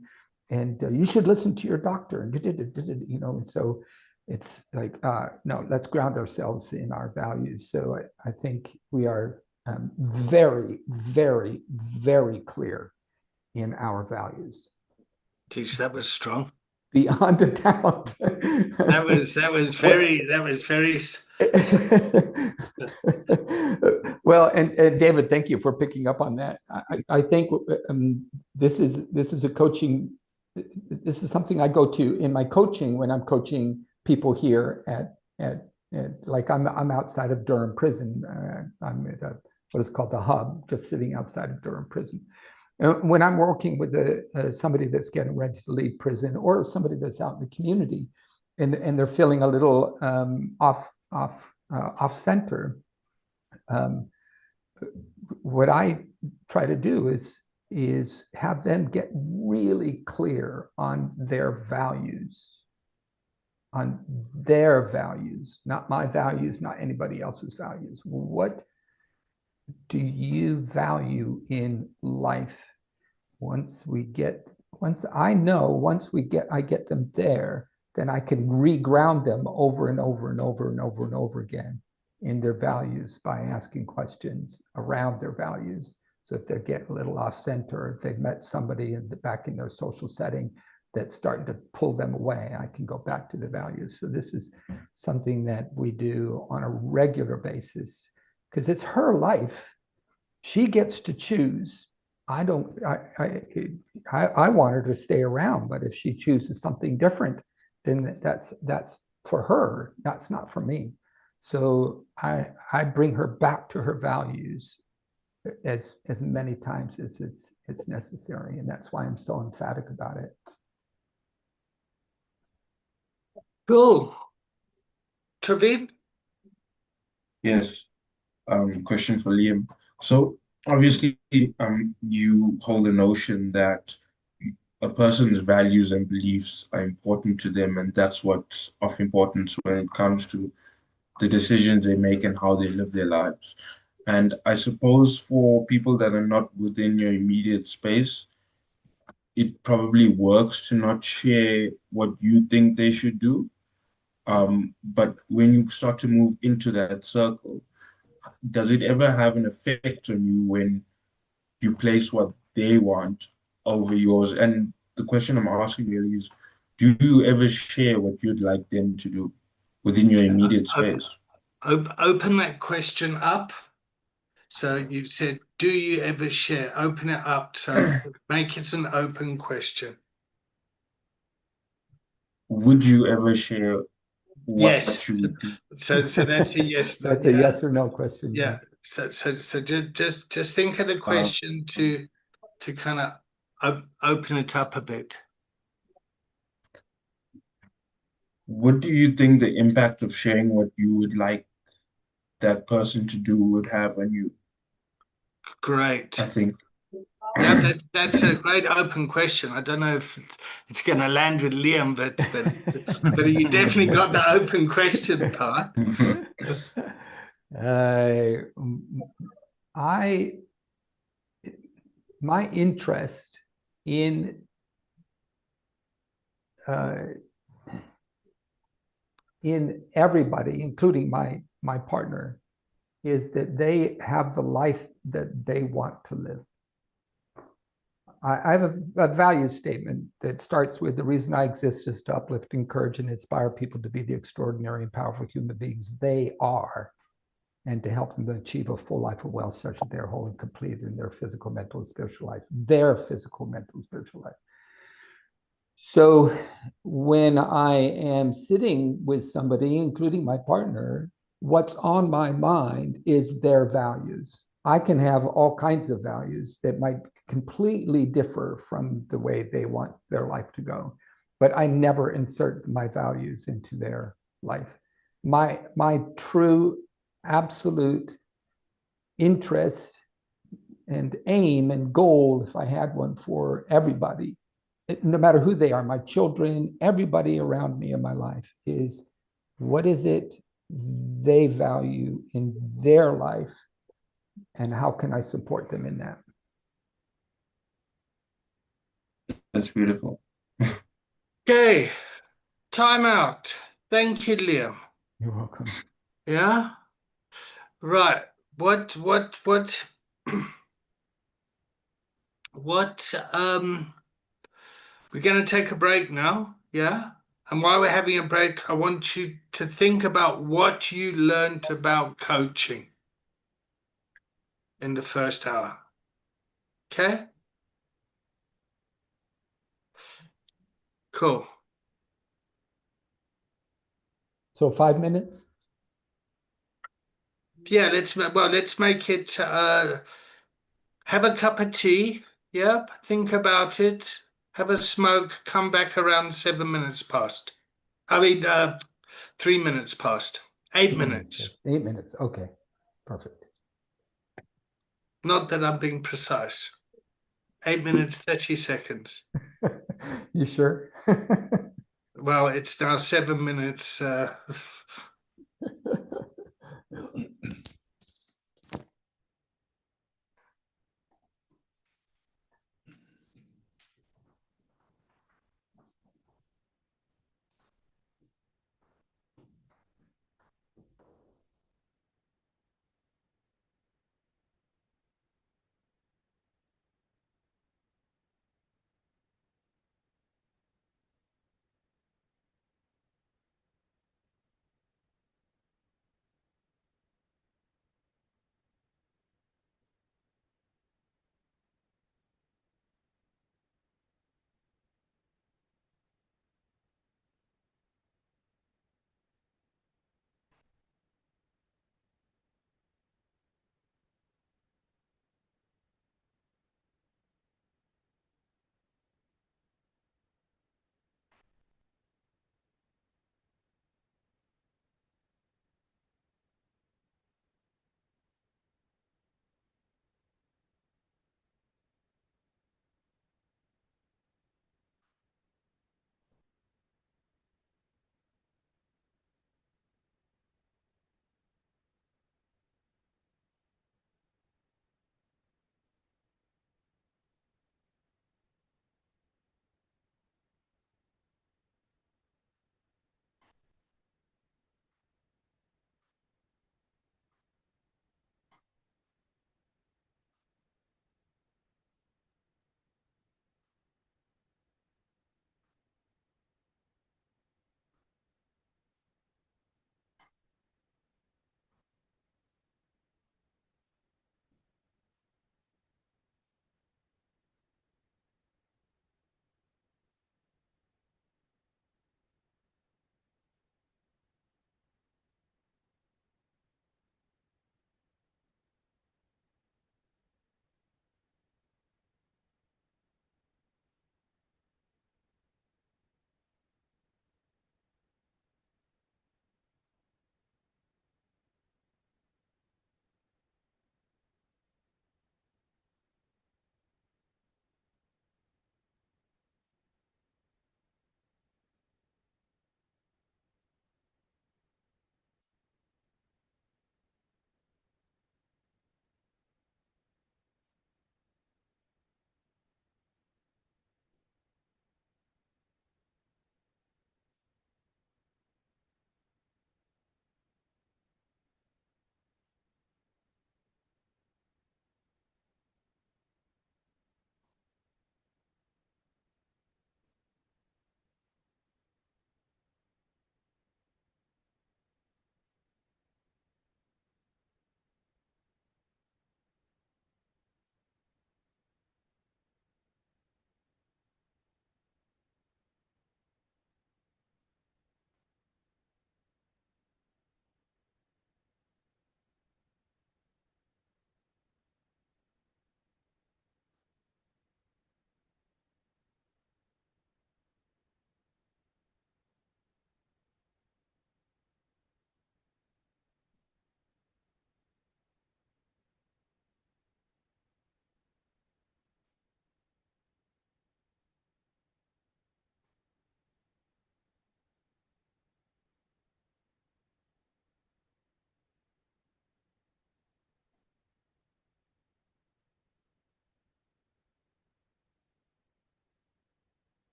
Speaker 4: you should listen to your doctor, and and so it's like, no, let's ground ourselves in our values. So I think we are very, very, very clear in our values.
Speaker 1: Geez, that was strong.
Speaker 4: Beyond a doubt.
Speaker 1: That was very.
Speaker 4: Well, and David, thank you for picking up on that. I think this is a coaching. This is something I go to in my coaching when I'm coaching people here at like I'm outside of Durham Prison. I'm at what is called the Hub, just sitting outside of Durham Prison. When I'm working with somebody that's getting ready to leave prison, or somebody that's out in the community, and they're feeling a little off center, what I try to do is have them get really clear on their values, not my values, not anybody else's values. What do you value in life? Once I get them there, then I can reground them over and over and over and over and over again in their values by asking questions around their values. So if they're getting a little off center, if they've met somebody back in their social setting that's starting to pull them away, I can go back to the values. So this is something that we do on a regular basis, because it's her life. She gets to choose. I want her to stay around, but if she chooses something different, then that's for her. That's not for me. So I bring her back to her values as many times as it's necessary, and that's why I'm so emphatic about it.
Speaker 1: Cool. Traveen?
Speaker 2: Yes. Question for Liam. So obviously, you hold the notion that a person's values and beliefs are important to them, and that's what's of importance when it comes to the decisions they make and how they live their lives. And I suppose for people that are not within your immediate space, it probably works to not share what you think they should do. But when you start to move into that circle, does it ever have an effect on you when you place what they want over yours? And the question I'm asking really is, do you ever share what you'd like them to do within your immediate space?
Speaker 1: Open that question up. So you said, do you ever share? Open it up. So make it an open question.
Speaker 2: Would you ever share what
Speaker 1: Yes.
Speaker 2: you would do?
Speaker 1: So that's a yes.
Speaker 4: That's a yes or no question.
Speaker 1: Yeah. So just think of the question to kind of open it up a bit.
Speaker 2: What do you think the impact of sharing what you would like that person to do would have on you?
Speaker 1: Great.
Speaker 2: I think.
Speaker 1: Yeah, that's a great open question. I don't know if it's going to land with Liam, but you definitely got the open question part.
Speaker 4: My interest in everybody, including my partner, is that they have the life that they want to live. I have a value statement that starts with: the reason I exist is to uplift, encourage, and inspire people to be the extraordinary and powerful human beings they are, and to help them achieve a full life of wealth such that they're whole and complete in their physical, mental, and spiritual life. Their physical, mental, and spiritual life. So when I am sitting with somebody, including my partner, what's on my mind is their values. I can have all kinds of values that might completely differ from the way they want their life to go, but I never insert my values into their life. My true absolute interest and aim and goal, if I had one for everybody, no matter who they are, my children, everybody around me in my life, is what is it they value in their life, and how can I support them in that?
Speaker 2: That's beautiful.
Speaker 1: Okay, time out. Thank you, Liam.
Speaker 4: You're welcome.
Speaker 1: Yeah, right. What what we're going to take a break now, yeah? And while we're having a break, I want you to think about what you learned about coaching in the first hour. Okay? Cool.
Speaker 4: So 5 minutes?
Speaker 1: Yeah, let's make it have a cup of tea. Yep, think about it. Have a smoke, come back around 7 minutes past. I mean 3 minutes past. 8 minutes.
Speaker 4: 8 minutes. Okay. Perfect.
Speaker 1: Not that I'm being precise. 8 minutes, 30 seconds.
Speaker 4: You sure?
Speaker 1: Well, it's now 7 minutes.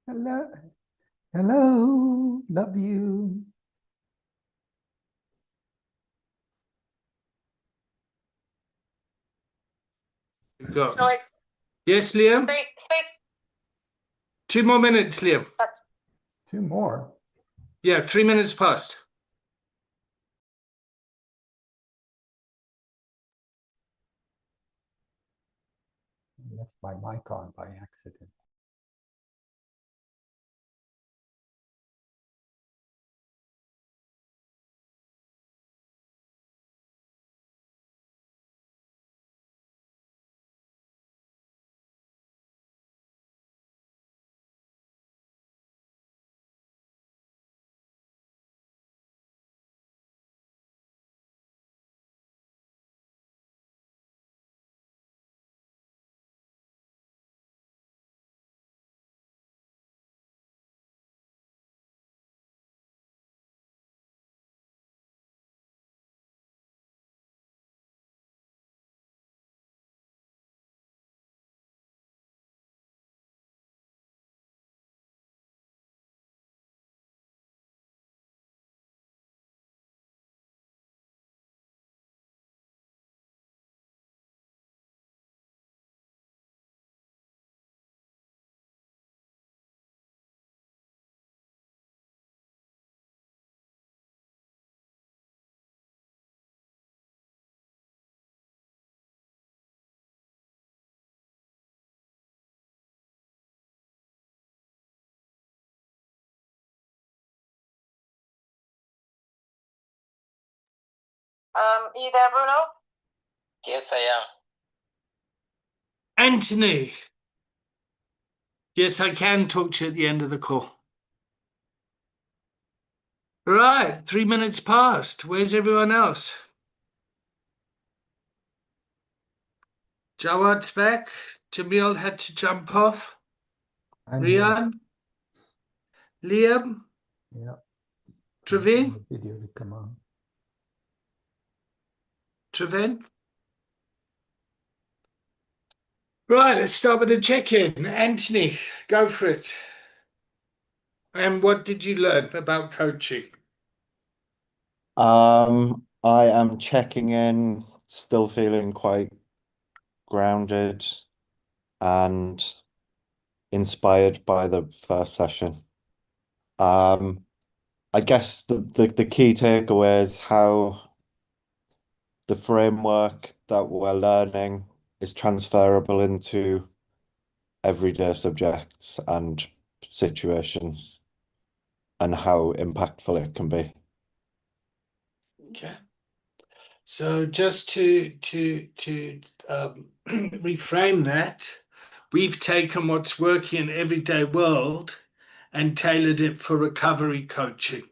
Speaker 4: Hello. Hello. Love you.
Speaker 1: Go. Yes, Liam? 2 more minutes, Liam.
Speaker 4: 2 more.
Speaker 1: Yeah, 3 minutes past.
Speaker 4: I left my mic on by accident.
Speaker 9: Are you there, Bruno? Yes, I am.
Speaker 1: Anthony. Yes, I can talk to you at the end of the call. Right, 3 minutes past. Where's everyone else? Jawad's back. Jamil had to jump off.
Speaker 4: I'm here.
Speaker 1: Rian? Liam?
Speaker 4: Yeah.
Speaker 1: Trevin?
Speaker 4: The video to come on.
Speaker 1: Trevin? Right, let's start with the check-in. Anthony, go for it. And what did you learn about coaching?
Speaker 3: I am checking in, still feeling quite grounded and inspired by the first session. I guess the key takeaway is how the framework that we're learning is transferable into everyday subjects and situations and how impactful it can be.
Speaker 1: Okay. So just to reframe that, we've taken what's working in everyday world and tailored it for recovery coaching.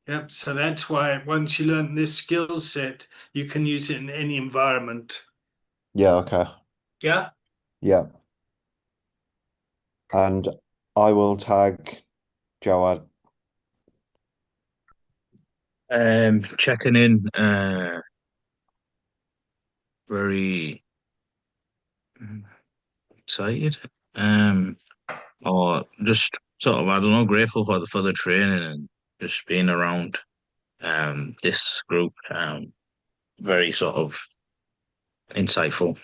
Speaker 1: Yep. So that's why once you learn this skill set, you can use it in any environment.
Speaker 3: Yeah, okay.
Speaker 1: Yeah.
Speaker 3: Yeah. And I will tag Jawad.
Speaker 5: Checking in, very excited. Or just sort of, I don't know, grateful for the training and just being around this group. Very sort of insightful.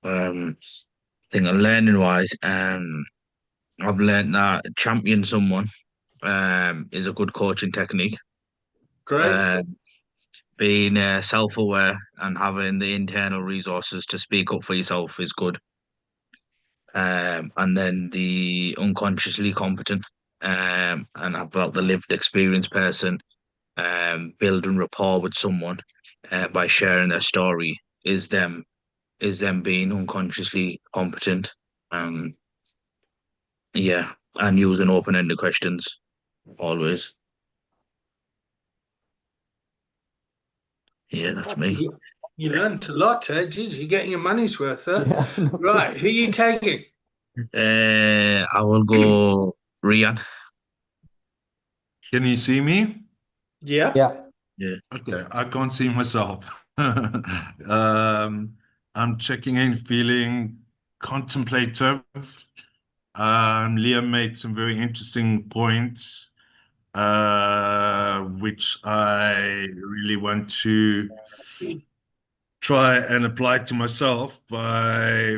Speaker 5: I think learning wise, I've learned that champion someone is a good coaching technique.
Speaker 1: Great.
Speaker 5: Being self-aware and having the internal resources to speak up for yourself is good. And then the unconsciously competent and about the lived experience person, building rapport with someone by sharing their story is them being unconsciously competent. Yeah, and using open-ended questions always. Yeah, that's me.
Speaker 1: You learned a lot, eh? Geez, you're getting your money's worth, huh?
Speaker 4: Yeah, no
Speaker 1: Right, who are you taking?
Speaker 5: I will go Rian.
Speaker 7: Can you see me?
Speaker 1: Yeah.
Speaker 4: Yeah.
Speaker 5: Yeah.
Speaker 7: Okay, I can't see myself. I'm checking in, feeling contemplative. Liam made some very interesting points, which I really want to try and apply to myself by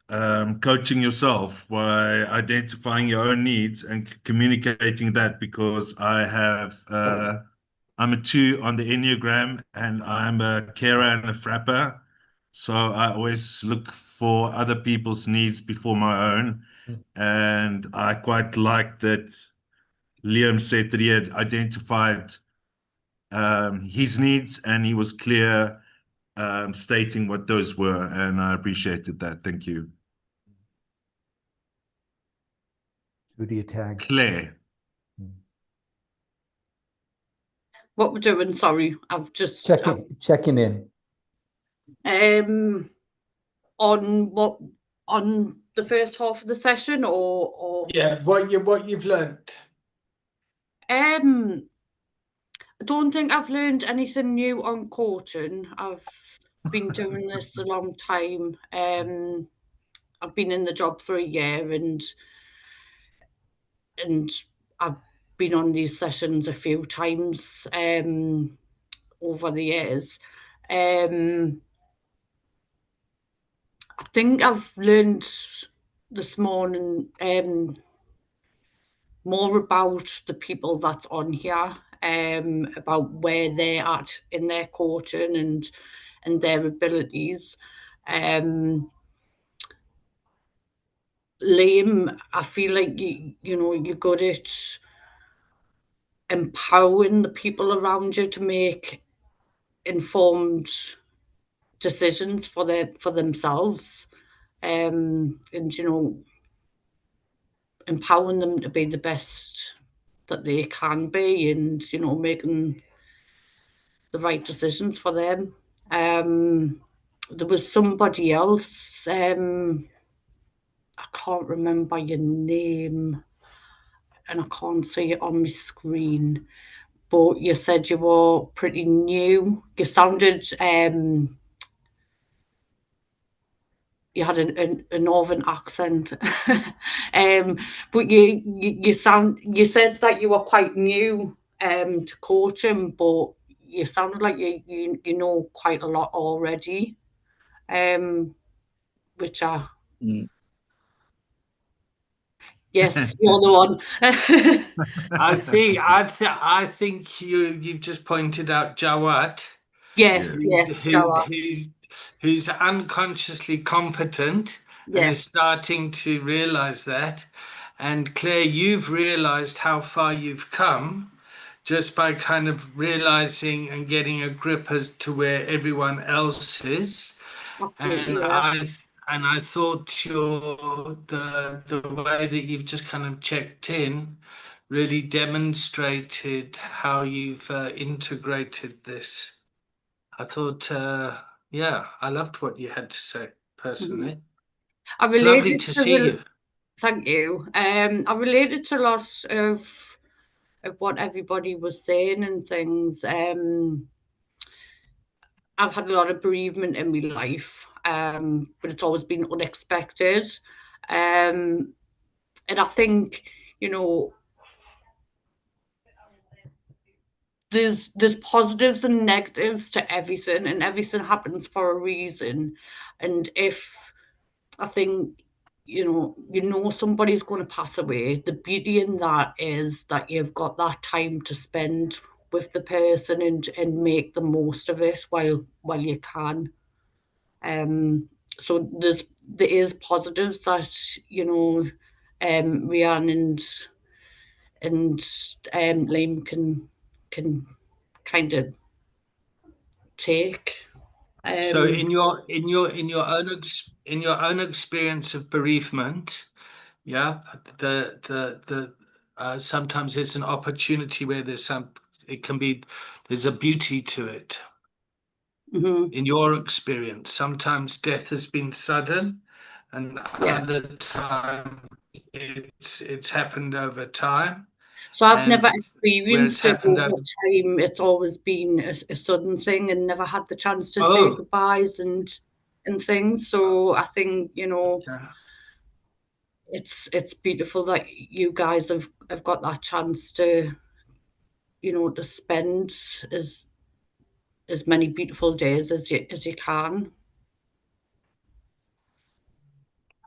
Speaker 7: coaching yourself, by identifying your own needs and communicating that, because I'm a 2 on the Enneagram and I'm a carer and a frapper. So I always look for other people's needs before my own. And I quite like that Liam said that he had identified his needs and he was clear stating what those were. And I appreciated that. Thank you.
Speaker 4: Who do you tag?
Speaker 7: Claire.
Speaker 6: What we're doing, sorry, I've just
Speaker 4: Checking in.
Speaker 6: On the first half of the session, or
Speaker 1: Yeah, what you've learned.
Speaker 6: I don't think I've learned anything new on coaching. I've been doing this a long time. I've been in the job for a year, and I've been on these sessions a few times over the years. I think I've learned this morning more about the people that's on here, about where they're at in their coaching and their abilities. Liam, I feel like you're good at empowering the people around you to make informed decisions for themselves, and empowering them to be the best that they can be, and making the right decisions for them. There was somebody else, I can't remember your name and I can't see it on my screen, but you said you were pretty new. You sounded you had a northern accent, but you said that you were quite new to coaching, but you sounded like you know quite a lot already, which I yes, you're the one.
Speaker 1: I think you've just pointed out Jawad.
Speaker 6: Yes,
Speaker 1: who's unconsciously competent and is starting to realize that. And Claire, you've realized how far you've come just by kind of realizing and getting a grip as to where everyone else is.
Speaker 6: Absolutely,
Speaker 1: and I thought the way that you've just kind of checked in really demonstrated how you've integrated this. I thought, I loved what you had to say personally. It's lovely to see you.
Speaker 6: Thank you. I related to a lot of what everybody was saying and things. I've had a lot of bereavement in my life, but it's always been unexpected. And I think, there's positives and negatives to everything, and everything happens for a reason. And I think you know somebody's going to pass away. The beauty in that is that you've got that time to spend with the person and make the most of it while you can. So there is positives that, you know, Rhian and Liam can kind of take.
Speaker 1: So in your own experience of bereavement, yeah, sometimes it's an opportunity where there's a beauty to it.
Speaker 6: Mhm.
Speaker 1: In your experience, sometimes death has been sudden, and
Speaker 6: Yeah.
Speaker 1: other time it's happened over time.
Speaker 6: So I've
Speaker 1: And
Speaker 6: never
Speaker 1: where it's
Speaker 6: experienced it
Speaker 1: happened
Speaker 6: over
Speaker 1: over
Speaker 6: time. It's always been a sudden thing, and never had the chance to say
Speaker 1: Oh,
Speaker 6: goodbyes and things. So I think, you know,
Speaker 1: yeah.
Speaker 6: it's beautiful that you guys have got that chance to, you know, to spend as many beautiful days as you can.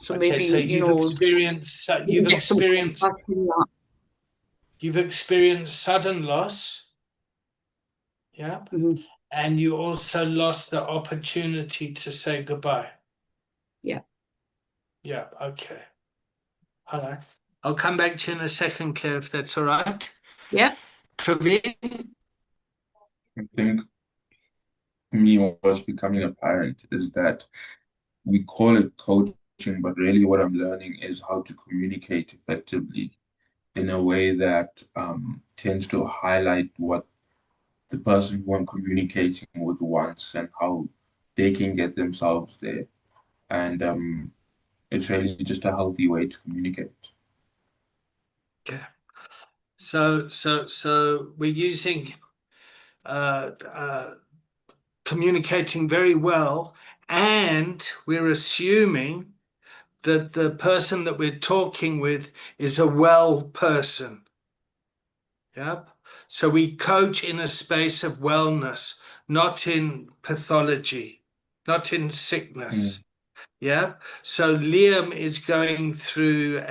Speaker 6: So
Speaker 1: Okay,
Speaker 6: maybe,
Speaker 1: so
Speaker 6: you
Speaker 1: you've
Speaker 6: know,
Speaker 1: experienced
Speaker 6: you can get some comfort from that.
Speaker 1: you've experienced sudden loss, yeah,
Speaker 6: Mhm.
Speaker 1: and you also lost the opportunity to say goodbye.
Speaker 6: Yeah.
Speaker 1: Yeah, okay. All right. I'll come back to you in a second, Claire, if that's all right.
Speaker 6: Yeah.
Speaker 1: Praveen?
Speaker 2: I think for me, what's becoming apparent is that we call it coaching, but really what I'm learning is how to communicate effectively in a way that tends to highlight what the person who I'm communicating with wants and how they can get themselves there. And it's really just a healthy way to communicate.
Speaker 1: Okay. So we're using communicating very well, and we're assuming that the person that we're talking with is a well person. Yep. So we coach in a space of wellness, not in pathology, not in sickness. Yeah. So Liam is going through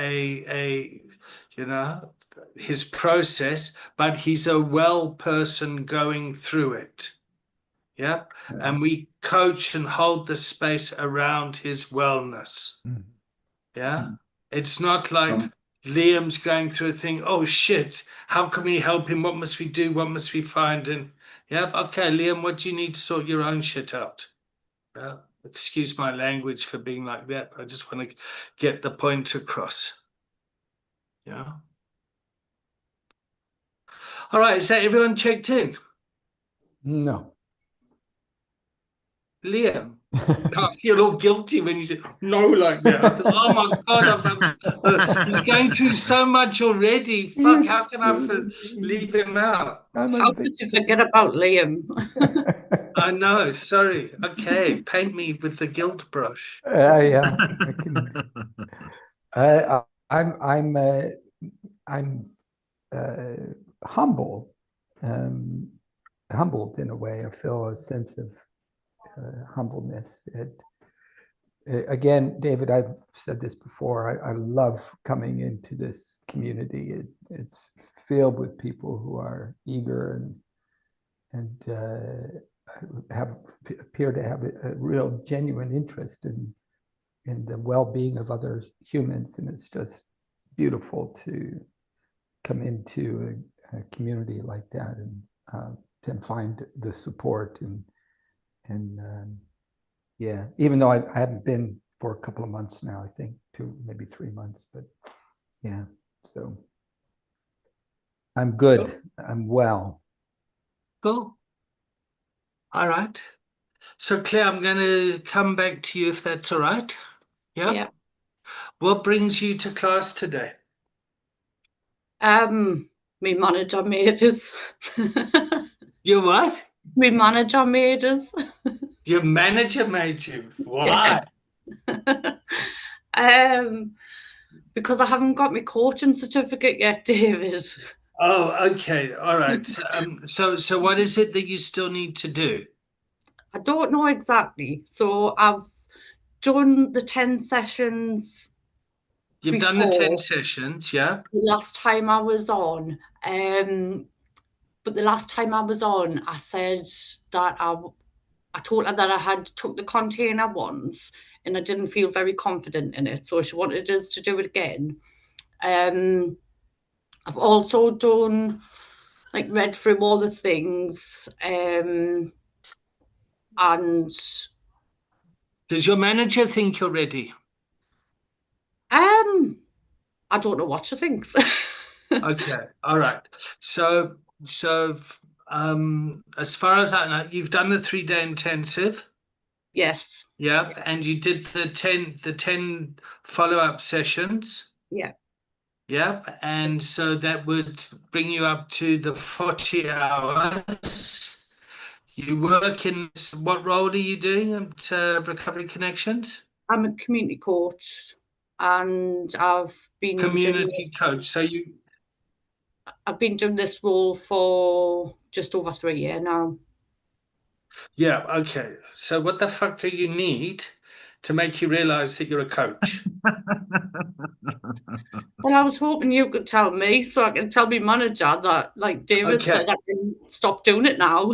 Speaker 1: you know, his process, but he's a well person going through it. Yeah. And we coach and hold the space around his wellness. Yeah. It's not like Liam's going through a thing. Oh shit, how can we help him? What must we do? What must we find? And yeah, okay, Liam, what do you need to sort your own shit out? Yeah. Excuse my language for being like that. I just want to get the point across. Yeah. All right, is that everyone checked in?
Speaker 4: No.
Speaker 1: Liam, I feel all guilty when you say no like that. I thought, oh my God, he's going through so much already. Fuck, how can I leave him out?
Speaker 6: How could you forget about Liam?
Speaker 1: I know, sorry. Okay, paint me with the guilt brush.
Speaker 4: Yeah, I can. I'm humble, humbled in a way. I feel a sense of humbleness. Again, David, I've said this before. I love coming into this community. It's filled with people who are eager and appear to have a real genuine interest in the well-being of other humans, and it's just beautiful to come into a community like that and to find the support and yeah, even though I haven't been for a couple of months now, I think 2, maybe 3 months, but yeah, so I'm good. I'm well.
Speaker 1: Cool. All right. So Claire, I'm going to come back to you if that's all right. Yeah.
Speaker 6: Yeah.
Speaker 1: What brings you to class today?
Speaker 6: My manager made us.
Speaker 1: Your what?
Speaker 6: My manager made us.
Speaker 1: Your manager made you. Why?
Speaker 6: Because I haven't got my coaching certificate yet, David.
Speaker 1: Oh, okay. All right. So what is it that you still need to do?
Speaker 6: I don't know exactly. So I've done the 10 sessions
Speaker 1: You've done the 10
Speaker 6: before.
Speaker 1: sessions, yeah?
Speaker 6: The last time I was on, but the last time I was on, I said that I told her that I had took the container once and I didn't feel very confident in it. So she wanted us to do it again. I've also done, like, read through all the things. And
Speaker 1: does your manager think you're ready?
Speaker 6: I don't know what she thinks.
Speaker 1: Okay, all right. So as far as I know, you've done the 3-day intensive.
Speaker 6: Yes.
Speaker 1: Yeah, and you did the 10 follow-up sessions.
Speaker 6: Yeah.
Speaker 1: Yep, and so that would bring you up to the 40 hours. You work in, what role are you doing at Recovery Connections?
Speaker 6: I'm a community coach, and I've been
Speaker 1: Community coach. So
Speaker 6: I've been doing this role for just over 3 years now.
Speaker 1: Yeah, okay. So what the fuck do you need to make you realize that you're a coach?
Speaker 6: Well, I was hoping you could tell me so I can tell my manager that, like David said, I can stop doing it now.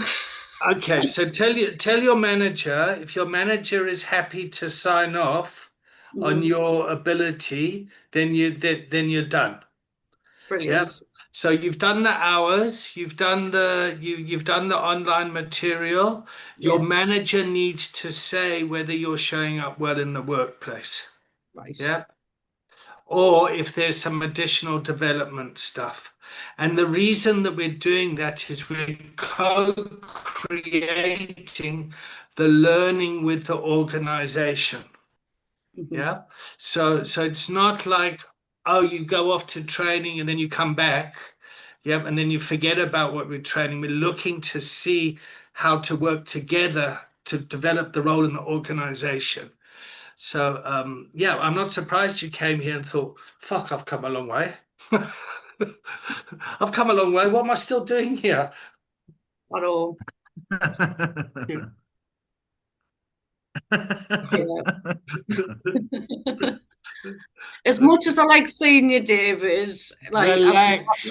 Speaker 1: Okay, so tell your manager, if your manager is happy to sign off on your ability, then you're done.
Speaker 6: Brilliant.
Speaker 1: Yep. So you've done the hours, you've done the online material. Your manager needs to say whether you're showing up well in the workplace.
Speaker 6: Right.
Speaker 1: Yeah. Or if there's some additional development stuff. And the reason that we're doing that is we're co-creating the learning with the organization. Yeah. So it's not like, oh, you go off to training and then you come back. Yep. And then you forget about what we're training. We're looking to see how to work together to develop the role in the organization. So, yeah, I'm not surprised you came here and thought, fuck, I've come a long way. I've come a long way. What am I still doing here?
Speaker 6: At all. As much as I like seeing you, David, like,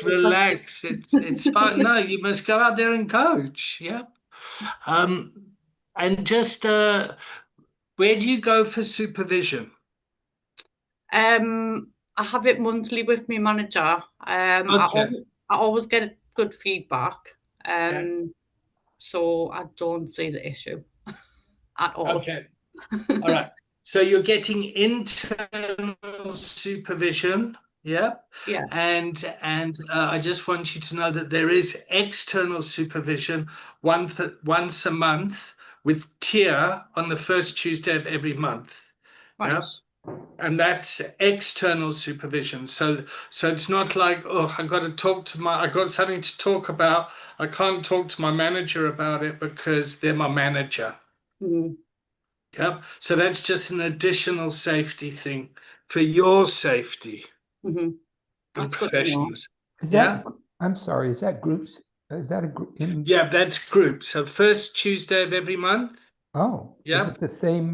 Speaker 1: relax. It's fine. No, you must go out there and coach. Yeah. And just where do you go for supervision?
Speaker 6: I have it monthly with my manager. I always get good feedback. So I don't see the issue at all.
Speaker 1: Okay. All right. So you're getting internal supervision, yeah?
Speaker 6: Yeah.
Speaker 1: And I just want you to know that there is external supervision once a month with Tia on the first Tuesday of every month.
Speaker 6: Right.
Speaker 1: Yeah? And that's external supervision. So it's not like, oh, I got something to talk about. I can't talk to my manager about it because they're my manager.
Speaker 6: Mm-hmm.
Speaker 1: Yep. So that's just an additional safety thing for your safety and professionals.
Speaker 4: Is that, I'm sorry, is that groups? Is that a group?
Speaker 1: Yeah, that's group. So first Tuesday of every month.
Speaker 4: Oh,
Speaker 1: yeah.
Speaker 4: Is it the same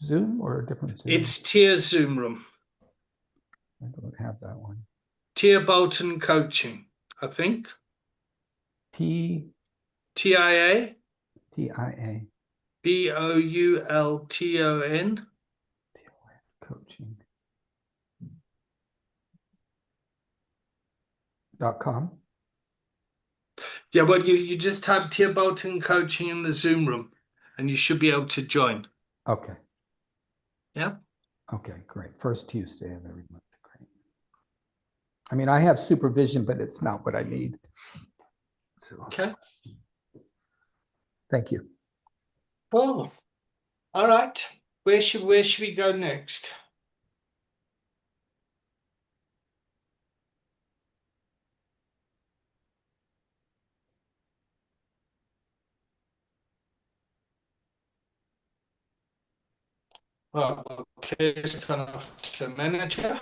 Speaker 4: Zoom or a different Zoom?
Speaker 1: It's Tia Zoom Room.
Speaker 4: I don't have that one.
Speaker 1: Tia Bolton Coaching, I think.
Speaker 4: TIA? TIA.
Speaker 1: BOULTON.
Speaker 4: Coaching. .com.
Speaker 1: Yeah, well, you just type Tia Bolton Coaching in the Zoom Room, and you should be able to join.
Speaker 4: Okay.
Speaker 1: Yeah.
Speaker 4: Okay, great. First Tuesday of every month. Great. I mean, I have supervision, but it's not what I need. So,
Speaker 1: okay.
Speaker 4: Thank you.
Speaker 1: Oh, all right. Where should we go next? Well, okay, it's kind of the manager.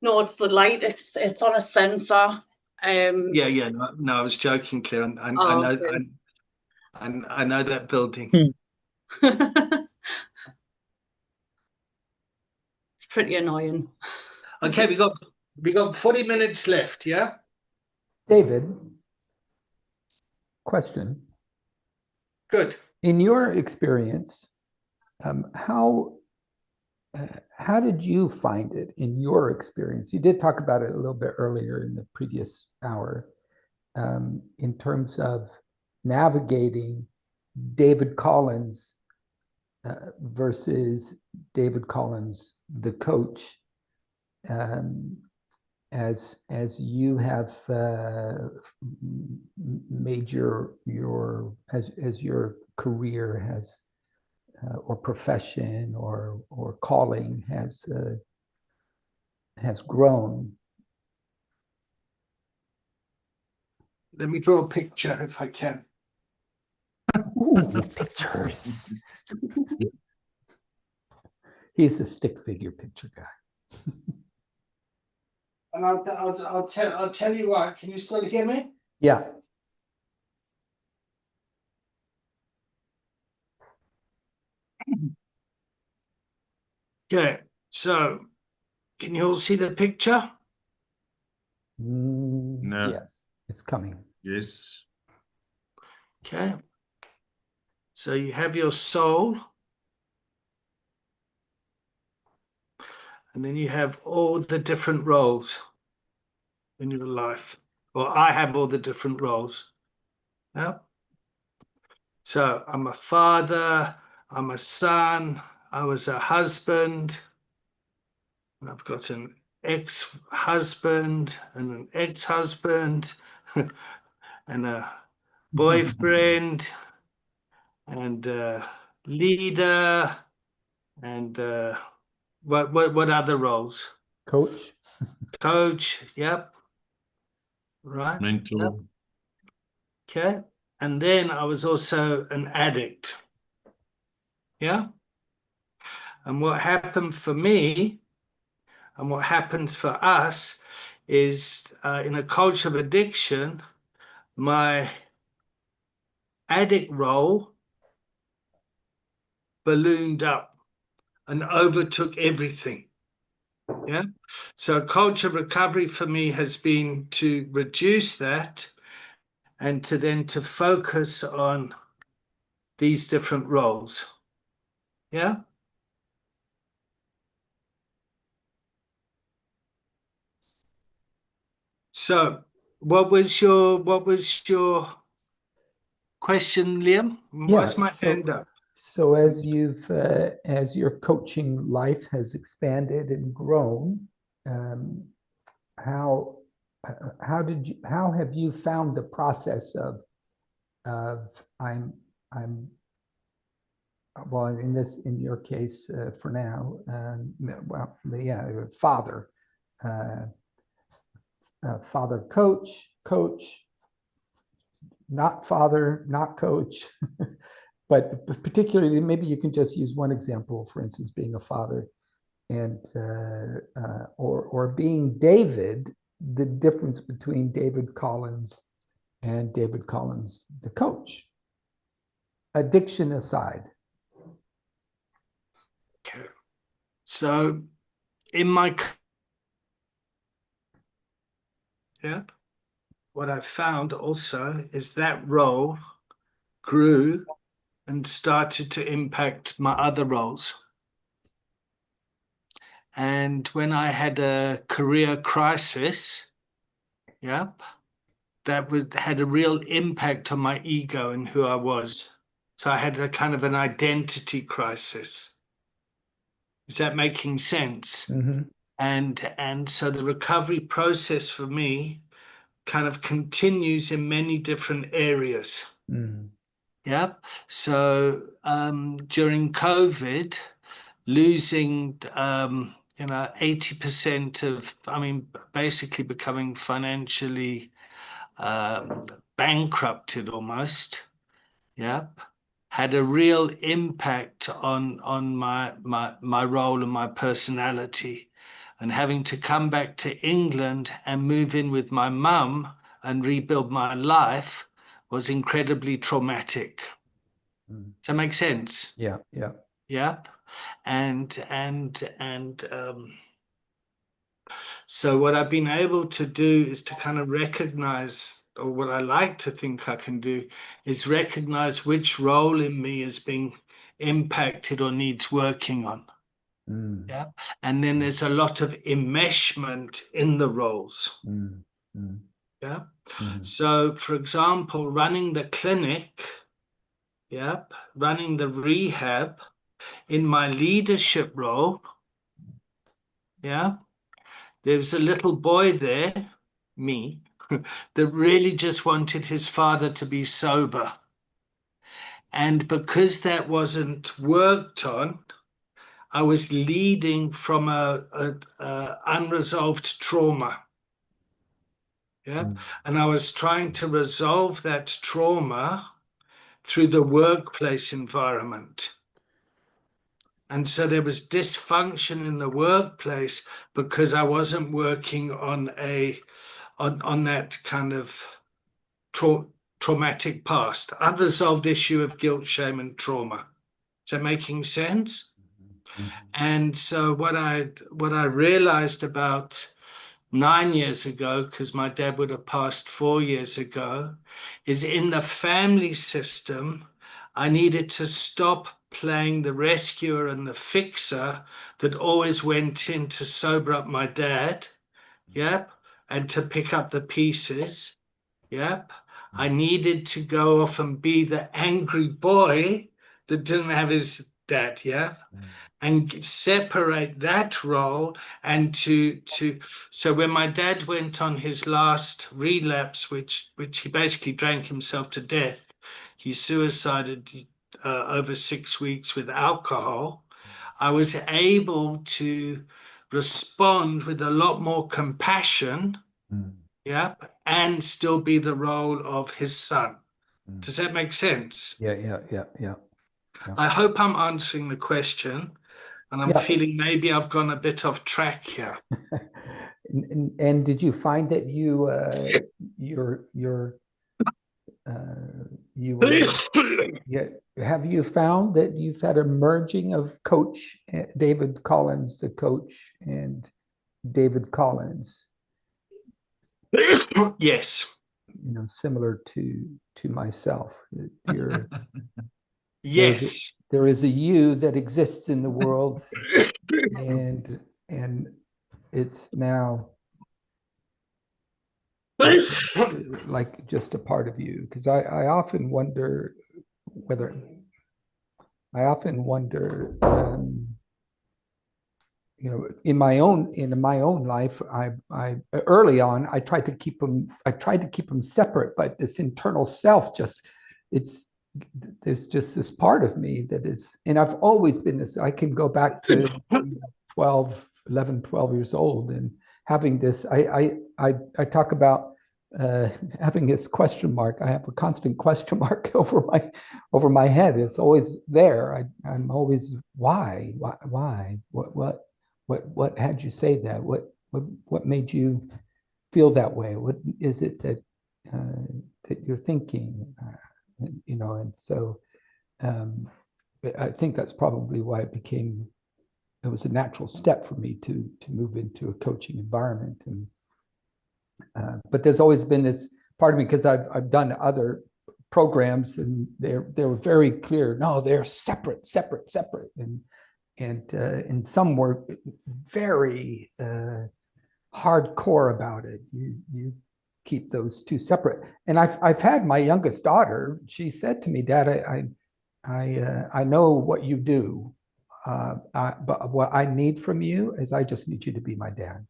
Speaker 6: No, it's the light. It's on a sensor.
Speaker 1: Yeah. No, I was joking, Claire. I know that building.
Speaker 6: pretty annoying.
Speaker 1: Okay, we got 40 minutes left, yeah?
Speaker 4: David, question.
Speaker 1: Good.
Speaker 4: In your experience, how did you find it in your experience? You did talk about it a little bit earlier in the previous hour, in terms of navigating David Collins versus David Collins, the coach, as you have made as your career has or profession or calling has grown.
Speaker 1: Let me draw a picture if I can.
Speaker 4: Ooh, pictures. He's a stick figure picture guy.
Speaker 1: And I'll tell you what. Can you still hear me?
Speaker 4: Yeah.
Speaker 1: Okay. So, can you all see the picture?
Speaker 7: No.
Speaker 4: Yes, it's coming.
Speaker 7: Yes.
Speaker 1: Okay. So you have your soul. And then you have all the different roles in your life. Or I have all the different roles. Yeah. So I'm a father, I'm a son, I was a husband, and I've got an ex-husband and an ex-husband and a boyfriend and a leader and what other roles?
Speaker 4: Coach.
Speaker 1: Coach, yep. Right.
Speaker 7: Mentor.
Speaker 1: Yep. Okay. And then I was also an addict. Yeah. And what happened for me and what happens for us is in a culture of addiction, my addict role ballooned up and overtook everything. Yeah. So culture of recovery for me has been to reduce that and to focus on these different roles. Yeah. So what was your question, Liam? Why's my hand up?
Speaker 4: So as your coaching life has expanded and grown, how have you found the process of I'm well, in your case for now, father, father, coach, not father, not coach, but particularly maybe you can just use one example, for instance, being a father and or being David, the difference between David Collins and David Collins, the coach. Addiction aside.
Speaker 1: Okay. So in my what I found also is that role grew and started to impact my other roles. And when I had a career crisis, that had a real impact on my ego and who I was. So I had a kind of an identity crisis. Is that making sense?
Speaker 4: Mm-hmm.
Speaker 1: And so the recovery process for me kind of continues in many different areas.
Speaker 4: Mm.
Speaker 1: Yeah. So during COVID, losing 80% of, basically becoming financially bankrupted almost. Yep. Had a real impact on my role and my personality. And having to come back to England and move in with my mum and rebuild my life was incredibly traumatic. Does that make sense?
Speaker 4: Yeah, yeah.
Speaker 1: Yep. So what I've been able to do is to kind of recognize, or what I like to think I can do, is recognize which role in me is being impacted or needs working on. Yeah. And then there's a lot of enmeshment in the roles. Yeah. So, for example, running the clinic, running the rehab, in my leadership role, there was a little boy there, me, that really just wanted his father to be sober. And because that wasn't worked on, I was leading from a unresolved trauma. And I was trying to resolve that trauma through the workplace environment. And so there was dysfunction in the workplace because I wasn't working on that kind of traumatic past, unresolved issue of guilt, shame, and trauma. Is that making sense? And so what I realized about 9 years ago, because my dad would have passed 4 years ago, is in the family system, I needed to stop playing the rescuer and the fixer that always went in to sober up my dad, and to pick up the pieces, I needed to go off and be the angry boy that didn't have his dad, and separate that role. And so when my dad went on his last relapse, which he basically drank himself to death, he suicided over 6 weeks with alcohol, I was able to respond with a lot more compassion, and still be the role of his son. Does that make sense?
Speaker 4: Yeah.
Speaker 1: I hope I'm answering the question, and I'm feeling maybe I've gone a bit off track here.
Speaker 4: And did you find that you have you found that you've had a merging of Coach David Collins, the coach, and David Collins?
Speaker 1: Yes.
Speaker 4: Similar to myself.
Speaker 1: Yes.
Speaker 4: There is a you that exists in the world, and it's now like just a part of you. Because I often wonder in my own life, I early on I tried to keep them separate, but this internal self there's just this part of me that is, and I've always been this. I can go back to 12 years old and having this. I talk about having this question mark. I have a constant question mark over my head. It's always there. I'm always why what had you say that? What made you feel that way? What is it that you're thinking? And so I think that's probably why it was a natural step for me to move into a coaching environment. And but there's always been this part of me, because I've done other programs, and they were very clear. No, they're separate, and some were very hardcore about it. You keep those two separate. And I've had my youngest daughter. She said to me, "Dad, I know what you do, but what I need from you is I just need you to be my dad."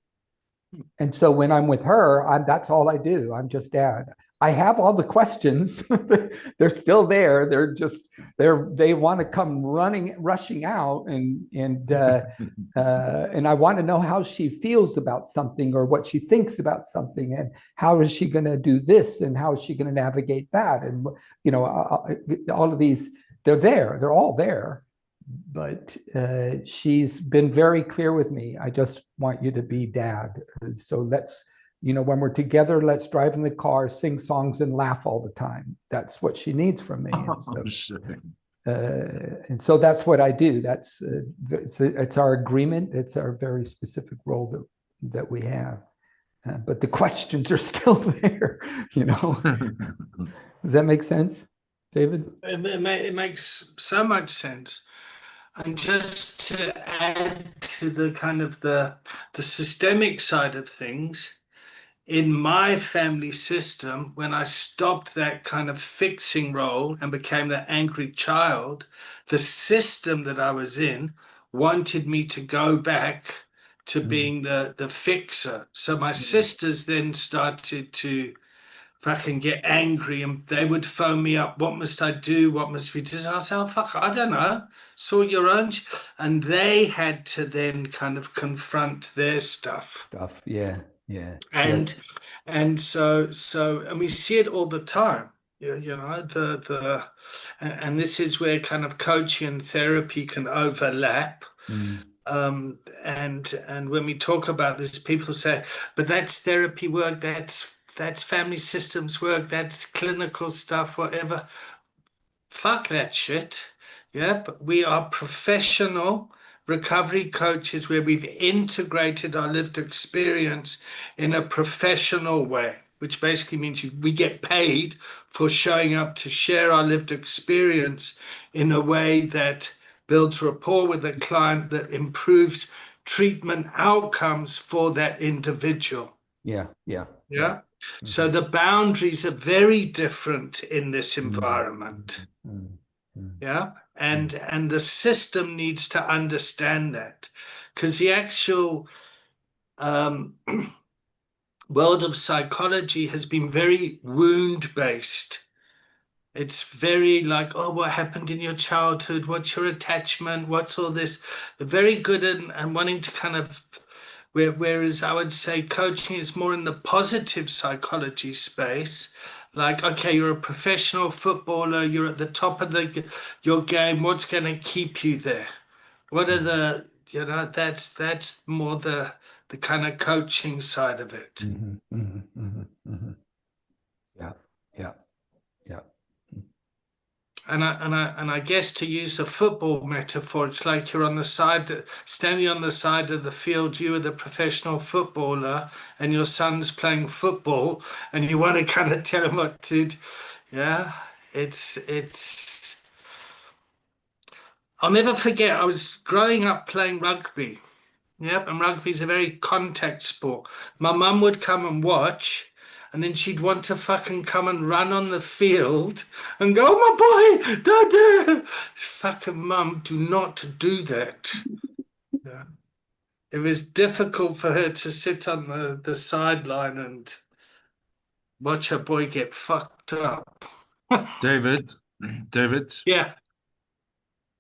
Speaker 4: And so when I'm with her, that's all I do. I'm just dad. I have all the questions. They're still there. They want to come rushing out, and I want to know how she feels about something, or what she thinks about something, and how is she going to do this, and how is she going to navigate that, and all of these. They're there. They're all there. But she's been very clear with me. I just want you to be dad. So let's, when we're together, let's drive in the car, sing songs, and laugh all the time. That's what she needs from me. And so that's what I do. It's our agreement. It's our very specific role that we have. But the questions are still there, you know. Does that make sense, David?
Speaker 1: It makes so much sense. And just to add to the kind of the systemic side of things, in my family system, when I stopped that kind of fixing role and became the angry child, the system that I was in wanted me to go back to being the fixer. So my sisters then started to fucking get angry, and they would phone me up. What must I do? What must we do? And I said, oh, fuck, I don't know. Sort your own. And they had to then kind of confront their stuff.
Speaker 4: Yeah, yeah.
Speaker 1: And
Speaker 4: Yes.
Speaker 1: and so and we see it all the time. You know, and this is where kind of coaching and therapy can overlap. And when we talk about this, people say, but that's therapy work, that's family systems work, that's clinical stuff, whatever. Fuck that shit. Yeah, but we are professional recovery coaches where we've integrated our lived experience in a professional way, which basically means we get paid for showing up to share our lived experience in a way that builds rapport with the client, that improves treatment outcomes for that individual.
Speaker 4: Yeah.
Speaker 1: So the boundaries are very different in this environment. Yeah. And the system needs to understand that, because the actual world of psychology has been very wound-based. It's very like, oh, what happened in your childhood? What's your attachment? What's all this? They're very good and wanting to kind of, whereas I would say coaching is more in the positive psychology space. Like, okay, you're a professional footballer, you're at the top of your game. What's going to keep you there? What are the, you know, that's more the kind of coaching side of it.
Speaker 4: Yeah.
Speaker 1: And I guess, to use a football metaphor, it's like you're on the side, standing on the side of the field. You are the professional footballer, and your son's playing football, and you want to kind of tell him what to do. Yeah, it's. I'll never forget. I was growing up playing rugby. Yep, and rugby is a very contact sport. My mum would come and watch, and then she'd want to fucking come and run on the field and go, oh, my boy, Dada. Fucking mum, do not do that. Yeah. It was difficult for her to sit on the sideline and watch her boy get fucked up.
Speaker 7: David.
Speaker 1: Yeah.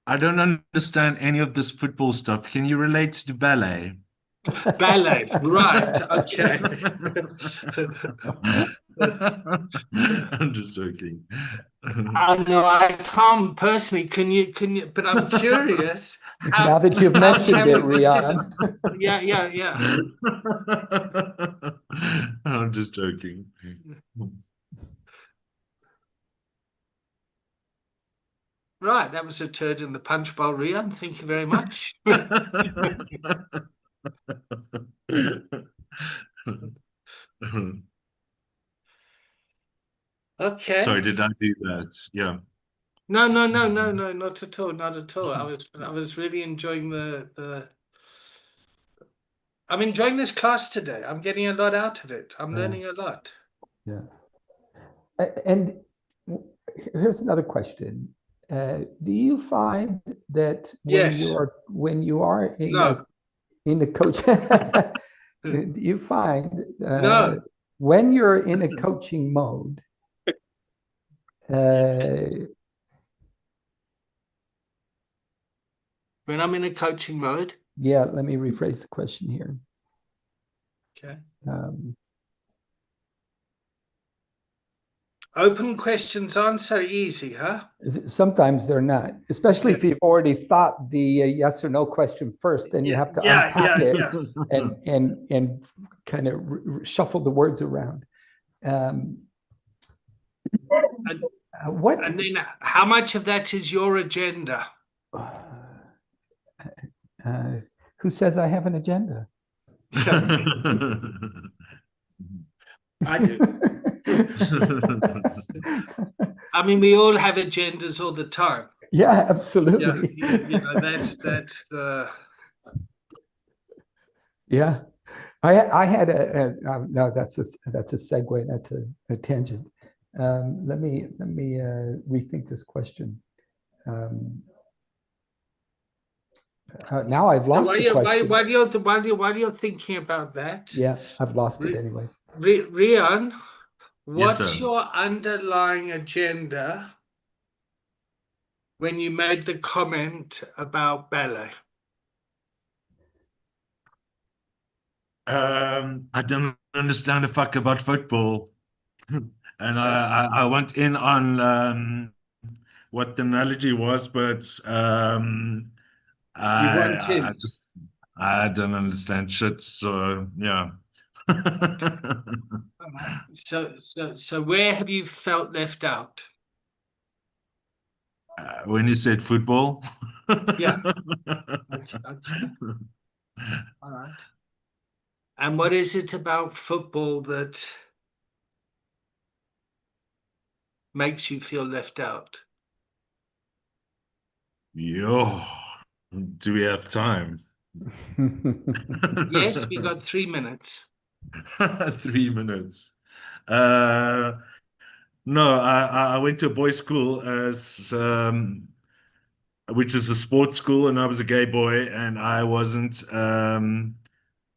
Speaker 7: I don't understand any of this football stuff. Can you relate to ballet?
Speaker 1: Ballet, right? Okay.
Speaker 7: I'm just joking.
Speaker 1: I know I can't personally. Can you? But I'm curious.
Speaker 4: Now that you've mentioned it, Rian.
Speaker 1: Yeah.
Speaker 7: I'm just joking.
Speaker 1: Right, that was a turd in the punch bowl, Rian. Thank you very much. Okay.
Speaker 7: Sorry, did I do that? Yeah.
Speaker 1: No, not at all, not at all. I was really enjoying I'm enjoying this class today. I'm getting a lot out of it. I'm learning a lot.
Speaker 4: Yeah. And here's another question. Do you find that when you are in a coach, do you find when you're in a coaching mode,
Speaker 1: when I'm in a coaching mode?
Speaker 4: Yeah, let me rephrase the question here.
Speaker 1: Okay. Open questions aren't so easy, huh?
Speaker 4: Sometimes they're not, especially if you've already thought the yes or no question first, then you have to unpack it and kind of shuffle the words around. What?
Speaker 1: And then how much of that is your agenda?
Speaker 4: Who says I have an agenda?
Speaker 1: I do. I mean, we all have agendas all the time.
Speaker 4: Yeah, absolutely.
Speaker 1: Yeah, that's the.
Speaker 4: Yeah, I had no, that's a segue. That's a tangent. Let me rethink this question. Now I've lost the question.
Speaker 1: While you're thinking about that,
Speaker 4: yeah, I've lost it anyways.
Speaker 1: Rian, what's
Speaker 7: Yes, sir.
Speaker 1: your underlying agenda when you made the comment about ballet?
Speaker 7: I don't understand a fuck about football. And I went in on what the analogy was, but I don't understand shit. So yeah.
Speaker 1: So where have you felt left out?
Speaker 7: When you said football.
Speaker 1: Yeah. Okay. All right. And what is it about football that makes you feel left out?
Speaker 7: Yo, do we have time?
Speaker 1: Yes, we got 3 minutes.
Speaker 7: 3 minutes. No, I went to a boys' school which is a sports school, and I was a gay boy, and I wasn't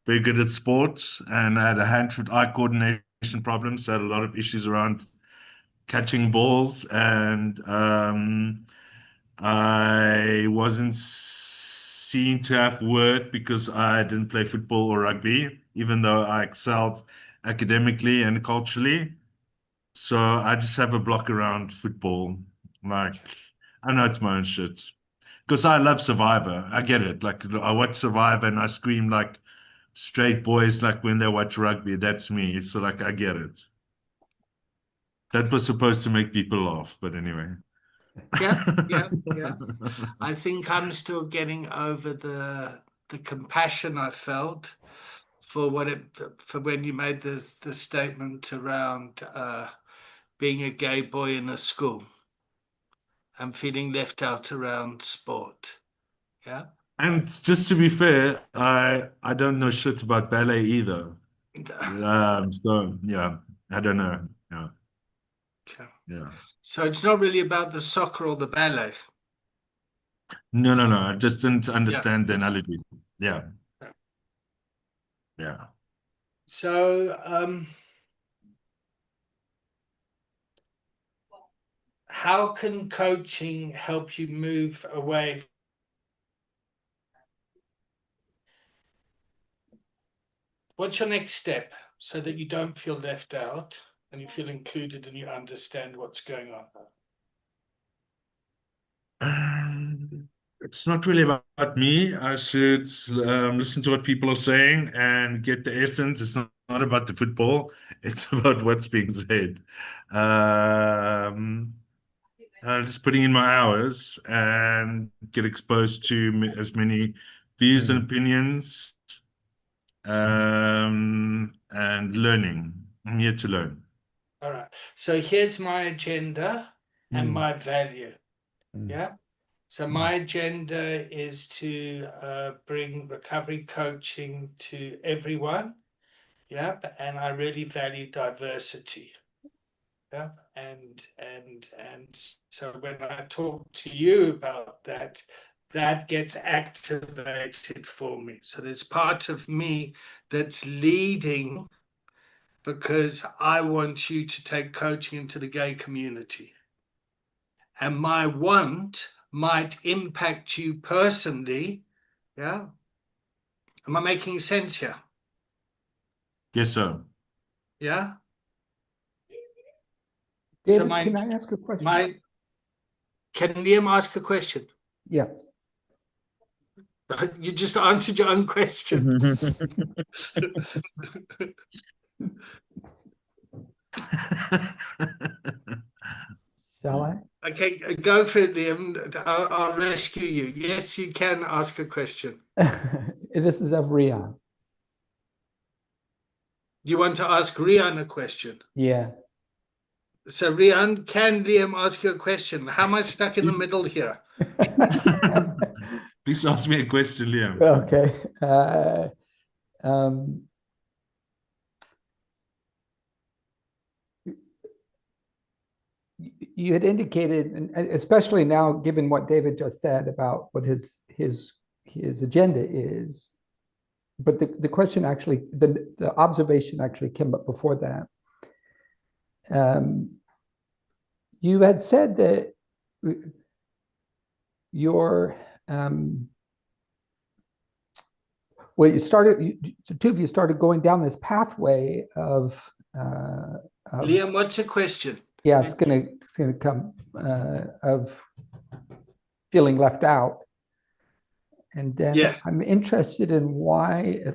Speaker 7: very good at sports, and I had a hand-foot-eye coordination problem, so I had a lot of issues around catching balls, and I wasn't seen to have worth because I didn't play football or rugby, even though I excelled academically and culturally. So I just have a block around football. Like, I know it's my own shit. Because I love Survivor. I get it. Like, I watch Survivor and I scream like straight boys, like when they watch rugby. That's me. So, like, I get it. That was supposed to make people laugh. But anyway.
Speaker 1: Yeah. I think I'm still getting over the compassion I felt for when you made the statement around being a gay boy in a school and feeling left out around sport. Yeah.
Speaker 7: And just to be fair, I don't know shit about ballet either. So yeah, I don't know. Yeah.
Speaker 1: Okay.
Speaker 7: Yeah.
Speaker 1: So it's not really about the soccer or the ballet.
Speaker 7: No. I just didn't understand the analogy. Yeah. Yeah.
Speaker 1: So how can coaching help you move away? What's your next step so that you don't feel left out and you feel included and you understand what's going on?
Speaker 7: It's not really about me. I should listen to what people are saying and get the essence. It's not about the football. It's about what's being said. Just putting in my hours and get exposed to as many views and opinions, and learning. I'm here to learn.
Speaker 1: All right. So here's my agenda and my value. Yeah. So my agenda is to bring recovery coaching to everyone. Yeah. And I really value diversity. Yeah. And so when I talk to you about that, that gets activated for me. So there's part of me that's leading because I want you to take coaching into the gay community. And my want might impact you personally. Yeah. Am I making sense here?
Speaker 7: Yes, sir.
Speaker 1: Yeah.
Speaker 4: David, can I ask a question?
Speaker 1: Can Liam ask a question?
Speaker 4: Yeah.
Speaker 1: You just answered your own question.
Speaker 4: Shall I?
Speaker 1: Okay, go for it, Liam. I'll rescue you. Yes, you can ask a question.
Speaker 4: This is of Rian.
Speaker 1: You want to ask Rian a question?
Speaker 4: Yeah.
Speaker 1: So, Rian, can Liam ask you a question? How am I stuck in the middle here?
Speaker 7: Please ask me a question, Liam.
Speaker 4: Okay. You had indicated, and especially now, given what David just said about what his agenda is, but the question actually, the observation actually came up before that. You had said that your well, the two of you started going down this pathway of
Speaker 1: Liam, what's the question?
Speaker 4: Yeah, it's gonna come of feeling left out, and then
Speaker 1: Yeah.
Speaker 4: I'm interested in why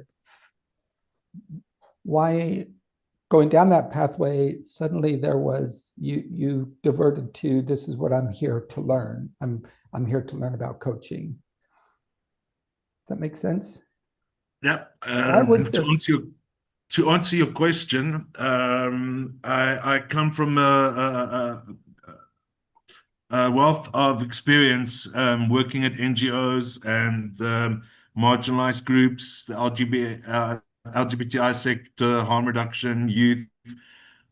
Speaker 4: going down that pathway suddenly there was you diverted to this is what I'm here to learn. I'm here to learn about coaching. Does that make sense?
Speaker 7: Yeah.
Speaker 4: Why was this?
Speaker 7: To answer your question, I come from a wealth of experience working at NGOs and marginalized groups, the LGBTI sector, harm reduction, youth.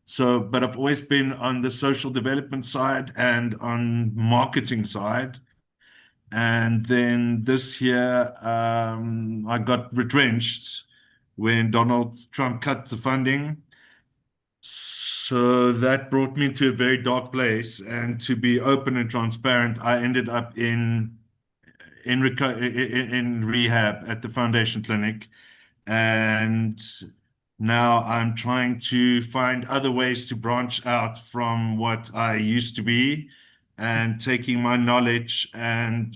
Speaker 7: So, but I've always been on the social development side and on marketing side. And then this year, I got retrenched when Donald Trump cut the funding. So that brought me to a very dark place. And to be open and transparent, I ended up in rehab at the Foundation Clinic. And now I'm trying to find other ways to branch out from what I used to be and taking my knowledge and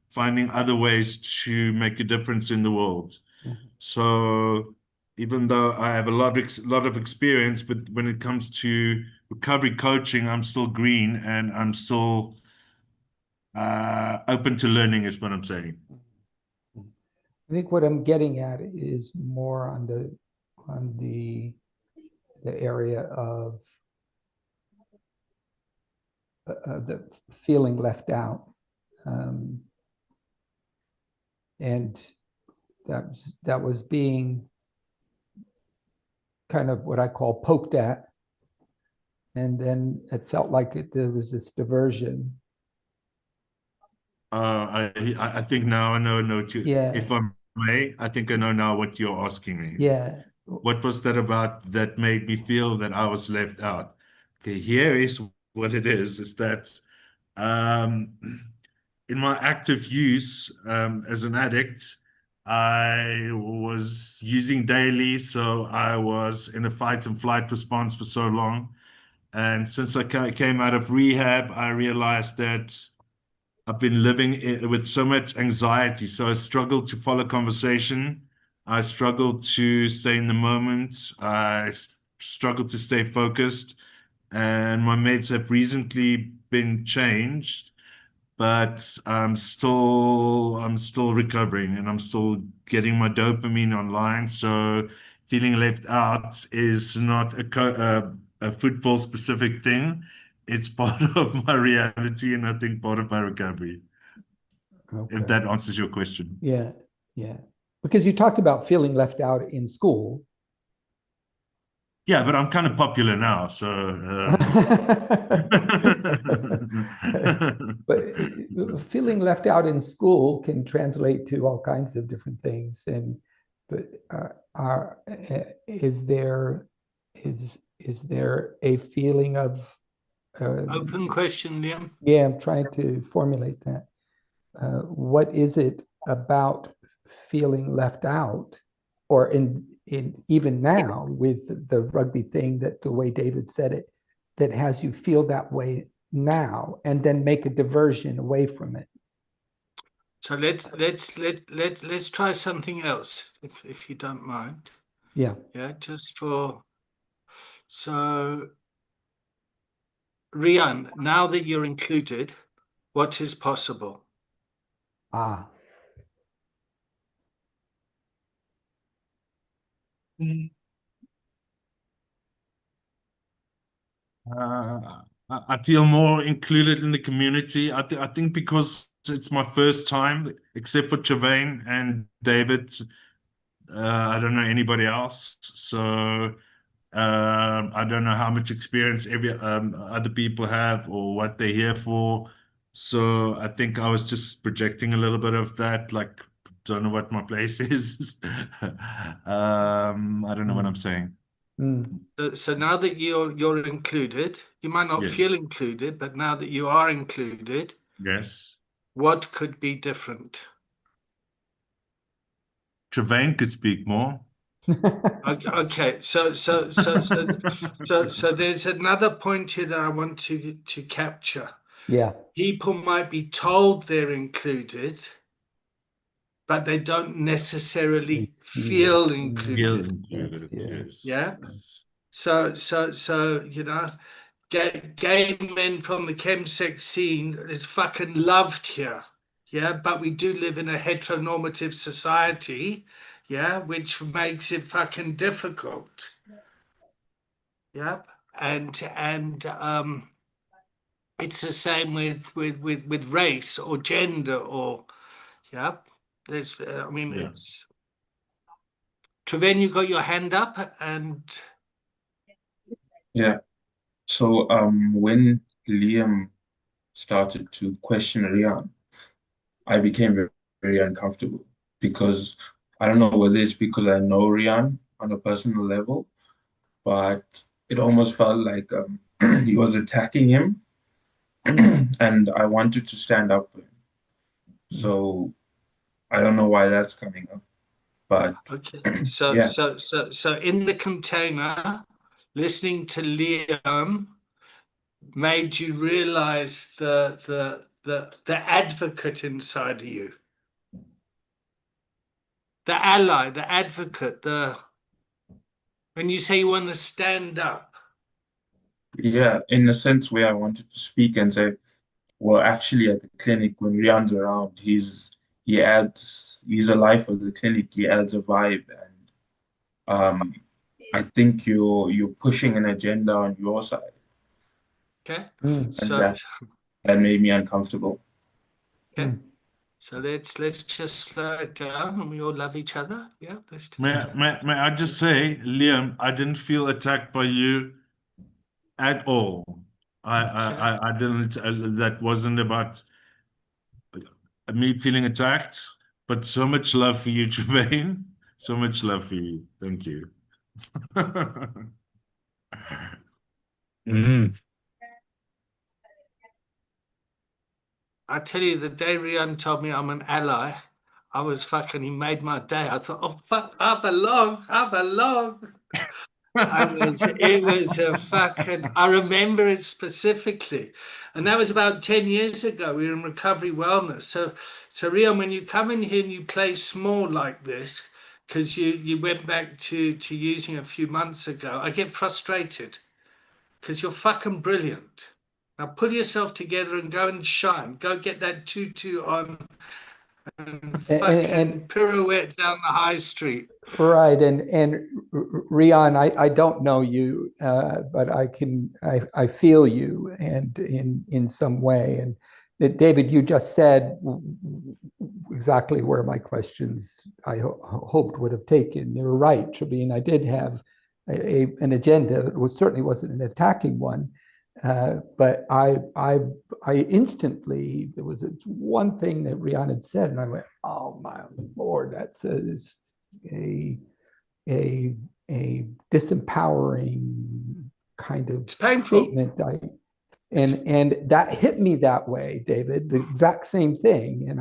Speaker 7: finding other ways to make a difference in the world. So even though I have a lot of experience, but when it comes to recovery coaching, I'm still green and I'm still open to learning is what I'm saying.
Speaker 4: I think what I'm getting at is more on the area of the feeling left out, and that was being kind of what I call poked at, and then it felt like there was this diversion.
Speaker 7: I think now I know what you.
Speaker 4: Yeah.
Speaker 7: If I may, I think I know now what you're asking me.
Speaker 4: Yeah.
Speaker 7: What was that about that made me feel that I was left out? Okay, here is what it is that in my active use as an addict, I was using daily, so I was in a fight and flight response for so long. And since I came out of rehab, I realized that I've been living with so much anxiety. So I struggled to follow conversation. I struggled to stay in the moment. I struggled to stay focused. And my meds have recently been changed, but I'm still recovering and I'm still getting my dopamine online. So feeling left out is not a football specific thing. It's part of my reality and I think part of my recovery.
Speaker 4: Okay.
Speaker 7: If that answers your question.
Speaker 4: Yeah, yeah. Because you talked about feeling left out in school.
Speaker 7: Yeah, but I'm kind of popular now, so.
Speaker 4: But feeling left out in school can translate to all kinds of different things. But is there a feeling of
Speaker 1: open question, Liam?
Speaker 4: Yeah, I'm trying to formulate that. What is it about feeling left out, or in even now with the rugby thing, that the way David said it, that has you feel that way now, and then make a diversion away from it?
Speaker 1: So let's try something else, if you don't mind.
Speaker 4: Yeah.
Speaker 1: Yeah, so Rian, now that you're included, what is possible?
Speaker 4: Ah,
Speaker 7: I feel more included in the community. I think because it's my first time, except for Trevane and David, I don't know anybody else. So I don't know how much experience other people have or what they're here for. So I think I was just projecting a little bit of that, like don't know what my place is. I don't know what I'm saying.
Speaker 1: So now that you're included, you might not
Speaker 7: Yes.
Speaker 1: feel included, but now that you are included,
Speaker 7: Yes.
Speaker 1: what could be different?
Speaker 7: Trevane could speak more.
Speaker 1: Okay, so there's another point here that I want to capture.
Speaker 4: yeah.
Speaker 1: People might be told they're included, but they don't necessarily feel included.
Speaker 7: Included, yes.
Speaker 1: Yeah. So you know, gay men from the chemsex scene is fucking loved here. Yeah, but we do live in a heteronormative society, yeah, which makes it fucking difficult. Yeah. And it's the same with race or gender or yeah. There's I mean
Speaker 7: Yeah.
Speaker 1: it's Trevane, you got your hand up and
Speaker 2: Yeah. So when Liam started to question Rian, I became very, very uncomfortable because I don't know whether it's because I know Rian on a personal level, but it almost felt like he was attacking him, and I wanted to stand up for him. So I don't know why that's coming up, but
Speaker 1: okay. So
Speaker 2: yeah.
Speaker 1: so in the container, listening to Liam made you realize the advocate inside of you, the ally, the advocate, when you say you want to stand up.
Speaker 2: Yeah, in a sense where I wanted to speak and say, well, actually at the clinic when Rian's around, he's a life of the clinic, he adds a vibe, and I think you're pushing an agenda on your side,
Speaker 1: Okay.
Speaker 2: and
Speaker 1: So
Speaker 2: that made me uncomfortable.
Speaker 1: okay. So let's just slow it down and we all love each other. Yeah. Let's just...
Speaker 7: May I just say, Liam, I didn't feel attacked by you at all. I didn't. That wasn't about me feeling attacked, but so much love for you, Trevane. So much love for you. Thank you.
Speaker 1: I tell you, the day Rian told me I'm an ally, I was fucking, he made my day. I thought, oh, fuck, I belong. It was a fucking, I remember it specifically. And that was about 10 years ago. We were in Recovery Wellness. So Rian, when you come in here and you play small like this, because you went back to using a few months ago, I get frustrated because you're fucking brilliant. Now pull yourself together and go and shine. Go get that tutu on and fucking pirouette down the high street.
Speaker 4: Right, and Rian, I don't know you, but I feel you, and in some way. And David, you just said exactly where my questions I hoped would have taken. You're right, Trevane. I did have an agenda. It certainly wasn't an attacking one. But I instantly, there was one thing that Rian had said, and I went, "Oh my Lord, that's a disempowering kind of statement." And that hit me that way, David. The exact same thing, and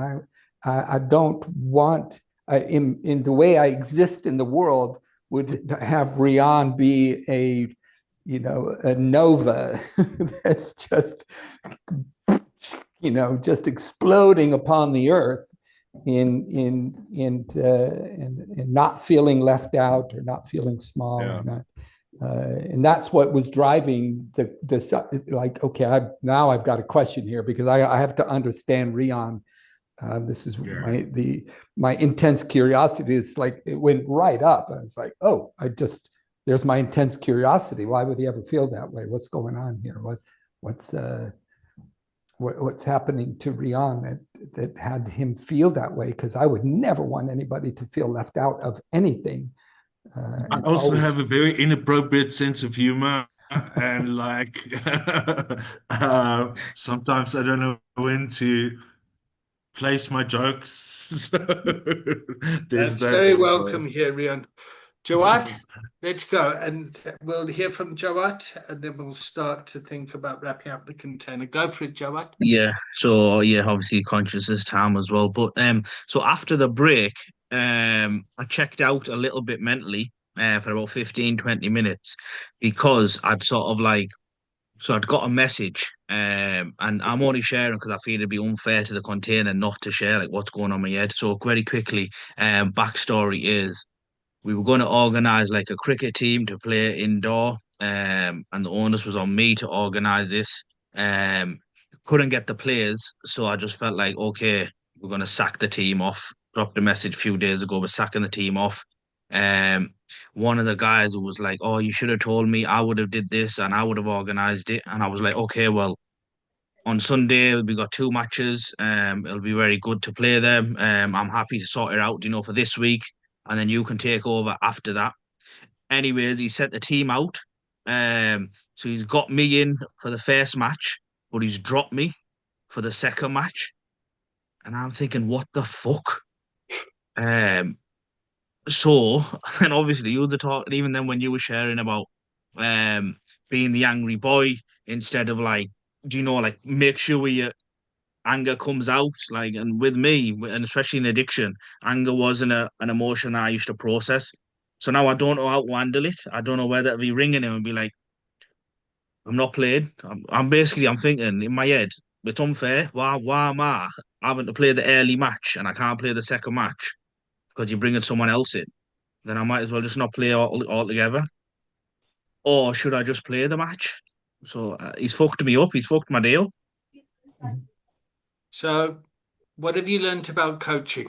Speaker 4: I don't want in the way I exist in the world would have Rian be a nova that's just just exploding upon the earth and not feeling left out or not feeling small.
Speaker 7: Yeah.
Speaker 4: Or not. And that's what was driving the like, okay, I've got a question here because I have to understand Rian. This is my intense curiosity. It's like it went right up. I was like, oh, there's my intense curiosity. Why would he ever feel that way? What's going on here? What's happening to Rian that had him feel that way? Because I would never want anybody to feel left out of anything.
Speaker 7: I also have a very inappropriate sense of humor, and like sometimes I don't know when to place my jokes.
Speaker 1: That's very welcome here, Rian. Jawad, let's go, and we'll hear from Jawad, and then we'll start to think about wrapping up the container. Go for it, Jawad.
Speaker 5: Yeah. So yeah, obviously conscious this time as well. But so after the break, I checked out a little bit mentally for about 15, 20 minutes because I'd sort of like so I'd got a message, and I'm only sharing because I feel it'd be unfair to the container not to share like what's going on in my head. So very quickly, backstory is we were going to organize like a cricket team to play indoor, and the onus was on me to organize this. Um, couldn't get the players, so I just felt like, okay, we're going to sack the team off. Dropped a message a few days ago, we're sacking the team off. Um, one of the guys was like, "Oh, you should have told me. I would have did this and I would have organized it." And I was like, "Okay, well, on Sunday we got two matches. It'll be very good to play them. I'm happy to sort it out, for this week, and then you can take over after that." Anyways, he sent the team out. So he's got me in for the first match, but he's dropped me for the second match, and I'm thinking, what the fuck? So, and obviously you were talking, even then when you were sharing about being the angry boy instead of like, like make sure your anger comes out. Like, and with me, and especially in addiction, anger wasn't an emotion that I used to process. So now I don't know how to handle it. I don't know whether to be ringing him and be like, I'm not playing. I'm basically, I'm thinking in my head, it's unfair. Why am I having to play the early match and I can't play the second match because you're bringing someone else in? Then I might as well just not play all together. Or should I just play the match? So he's fucked me up. He's fucked my deal.
Speaker 1: So, what have you learned about coaching?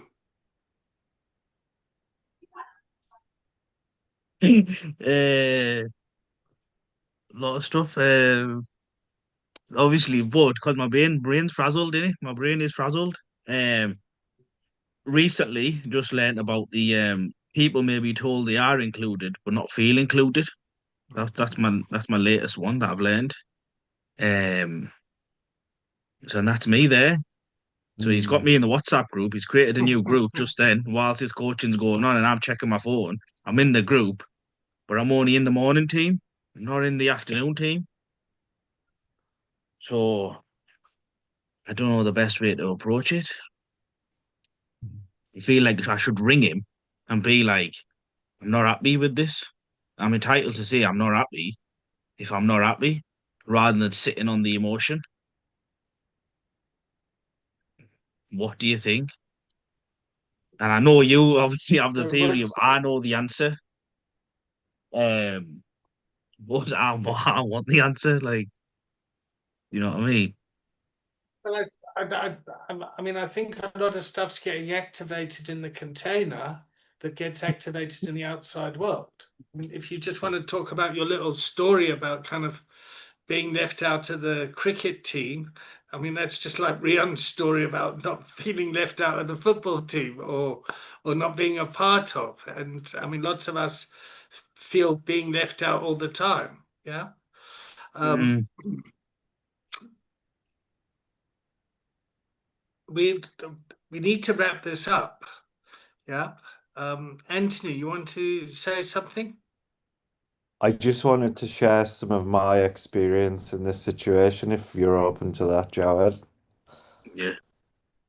Speaker 5: A lot of stuff. Obviously, but because my brain's frazzled, innit? My brain is frazzled. Um, recently, just learned about the people may be told they are included, but not feel included. That's my latest one that I've learned. Um, so that's me there. So he's got me in the WhatsApp group. He's created a new group just then whilst his coaching's going on, and I'm checking my phone. I'm in the group, but I'm only in the morning team, not in the afternoon team. So I don't know the best way to approach it. I feel like I should ring him and be like, I'm not happy with this. I'm entitled to say I'm not happy if I'm not happy, rather than sitting on the emotion. What do you think? And I know you obviously have the theory of I know the answer. But I want the answer, like, you know what I mean?
Speaker 1: Well, I mean, I think a lot of stuff's getting activated in the container that gets activated in the outside world. I mean, if you just want to talk about your little story about kind of being left out of the cricket team, I mean, that's just like Rian's story about not feeling left out of the football team or not being a part of. And I mean, lots of us feel being left out all the time. Yeah. We need to wrap this up. Yeah. Anthony, you want to say something?
Speaker 3: I just wanted to share some of my experience in this situation, if you're open to that, Jared.
Speaker 5: Yeah.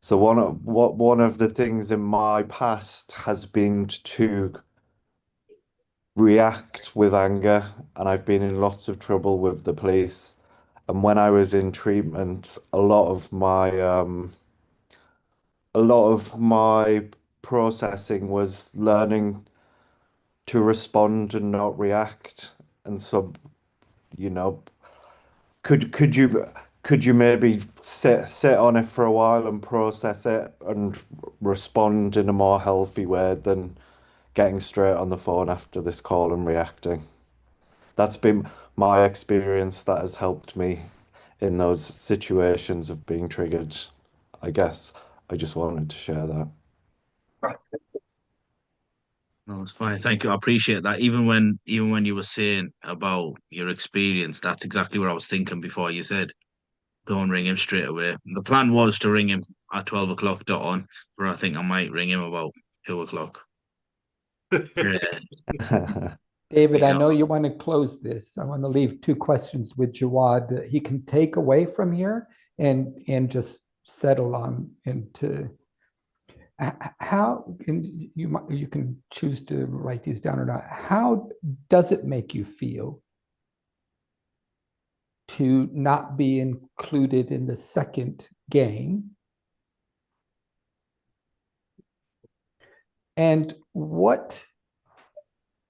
Speaker 3: So one of the things in my past has been to react with anger, and I've been in lots of trouble with the police. And when I was in treatment, a lot of my processing was learning to respond and not react. And so, you know, could you maybe sit on it for a while and process it and respond in a more healthy way than getting straight on the phone after this call and reacting? That's been my experience. That has helped me in those situations of being triggered. I guess I just wanted to share that.
Speaker 5: No, it's fine. Thank you. I appreciate that. Even when you were saying about your experience, that's exactly what I was thinking before you said, don't ring him straight away. The plan was to ring him at 12 o'clock dot on, but I think I might ring him about 2 o'clock. Yeah.
Speaker 4: David, I
Speaker 5: Yeah.
Speaker 4: know you want to close this. I want to leave two questions with Jawad that he can take away from here and just settle on into how, and you can choose to write these down or not. How does it make you feel to not be included in the second game? And what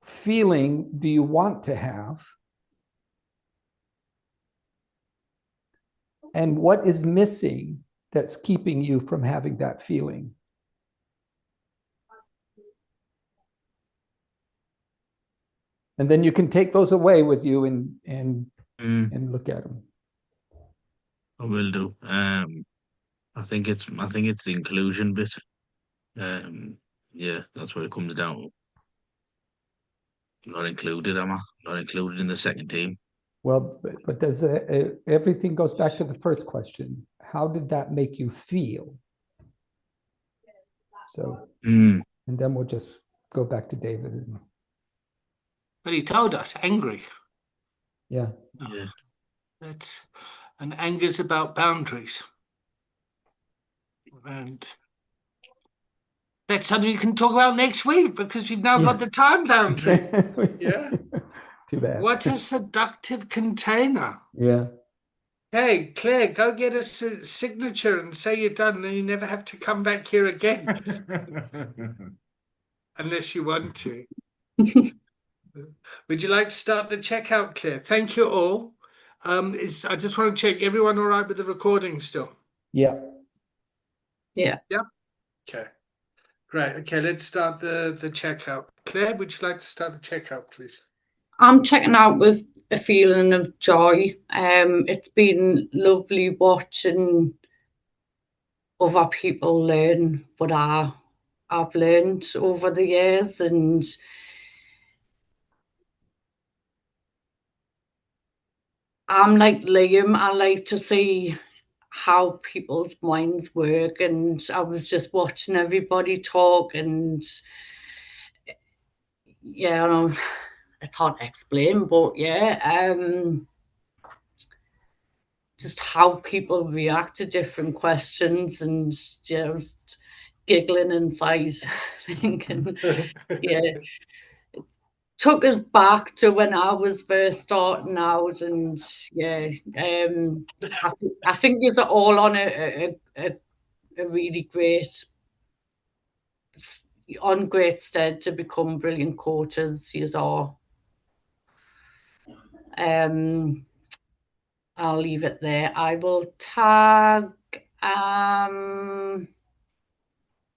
Speaker 4: feeling do you want to have? And what is missing that's keeping you from having that feeling? And then you can take those away with you and look at them.
Speaker 5: I will do. I think it's the inclusion bit. Yeah, that's what it comes down to. Not included, am I? Not included in the second team.
Speaker 4: Well, but does everything goes back to the first question? How did that make you feel? So, and then we'll just go back to David.
Speaker 1: But he told us angry.
Speaker 4: Yeah.
Speaker 5: Yeah.
Speaker 1: And anger's about boundaries. And that's something we can talk about next week because we've now got the time boundary. Yeah.
Speaker 4: Too bad.
Speaker 1: What a seductive container.
Speaker 4: Yeah.
Speaker 1: Hey, Claire, go get us a signature and say you're done, then you never have to come back here again. Unless you want to. Would you like to start the checkout, Claire? Thank you all. I just want to check, everyone all right with the recording still?
Speaker 4: Yeah.
Speaker 6: Yeah.
Speaker 1: Yeah. Okay. Great. Okay, let's start the checkout. Claire, would you like to start the checkout, please?
Speaker 6: I'm checking out with a feeling of joy. It's been lovely watching other people learn what I've learned over the years, and I'm like Liam. I like to see how people's minds work, and I was just watching everybody talk, and yeah, I know it's hard to explain, but yeah, just how people react to different questions, and just giggling inside, thinking, yeah, took us back to when I was first starting out, and yeah, I think it's all on a really great stead to become brilliant coaches. You are. I'll leave it there. I will tag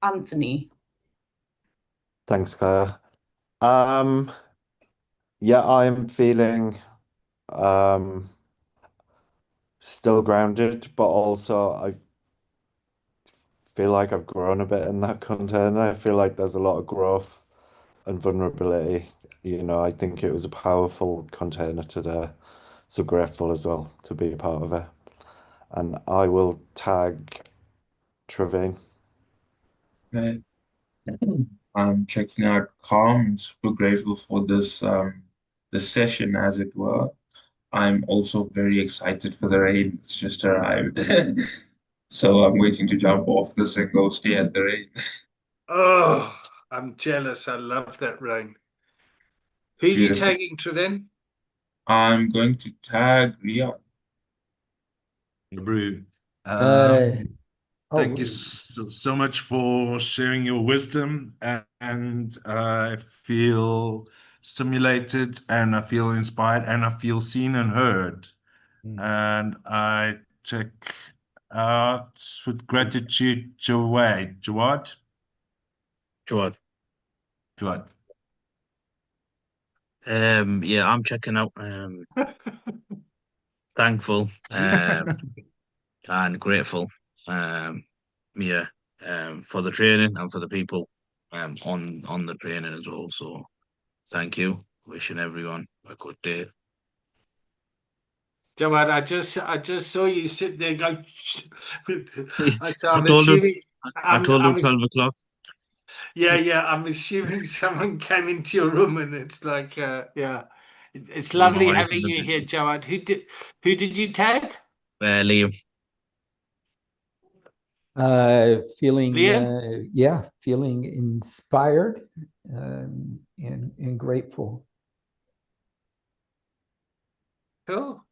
Speaker 6: Anthony.
Speaker 3: Thanks, Claire. Yeah, I'm feeling still grounded, but also I feel like I've grown a bit in that container. I feel like there's a lot of growth and vulnerability. You know, I think it was a powerful container today. So grateful as well to be a part of it. And I will tag Trevine.
Speaker 2: Right. I'm checking out Calm. Super grateful for this this session, as it were. I'm also very excited for the rain. It's just arrived. So I'm waiting to jump off this and go stay at the rain.
Speaker 1: Oh, I'm jealous. I love that rain. Who are you
Speaker 2: Beautiful.
Speaker 1: tagging, Trevin?
Speaker 2: I'm going to tag Rian.
Speaker 7: Brew.
Speaker 4: Oh,
Speaker 7: Thank you so much for sharing your wisdom, and I feel stimulated, and I feel inspired, and I feel seen and heard. And I check out with gratitude, Jawad.
Speaker 5: Jawad. Yeah, I'm checking out. Thankful. And grateful. Yeah. For the training and for the people. On the training as well. So, thank you. Wishing everyone a good day.
Speaker 1: Jawad, I just saw you sit there go. So
Speaker 5: I
Speaker 1: I'm
Speaker 5: told him.
Speaker 1: assuming.
Speaker 5: I told him 12 o'clock.
Speaker 1: Yeah. I'm assuming someone came into your room, and it's like, yeah, it's
Speaker 5: Don't know
Speaker 1: lovely
Speaker 5: how you
Speaker 1: having
Speaker 5: can
Speaker 1: you
Speaker 5: do
Speaker 1: here, Jawad. Who did you tag?
Speaker 5: Liam.
Speaker 4: Feeling
Speaker 1: Liam?
Speaker 4: Feeling inspired and grateful.
Speaker 1: Cool.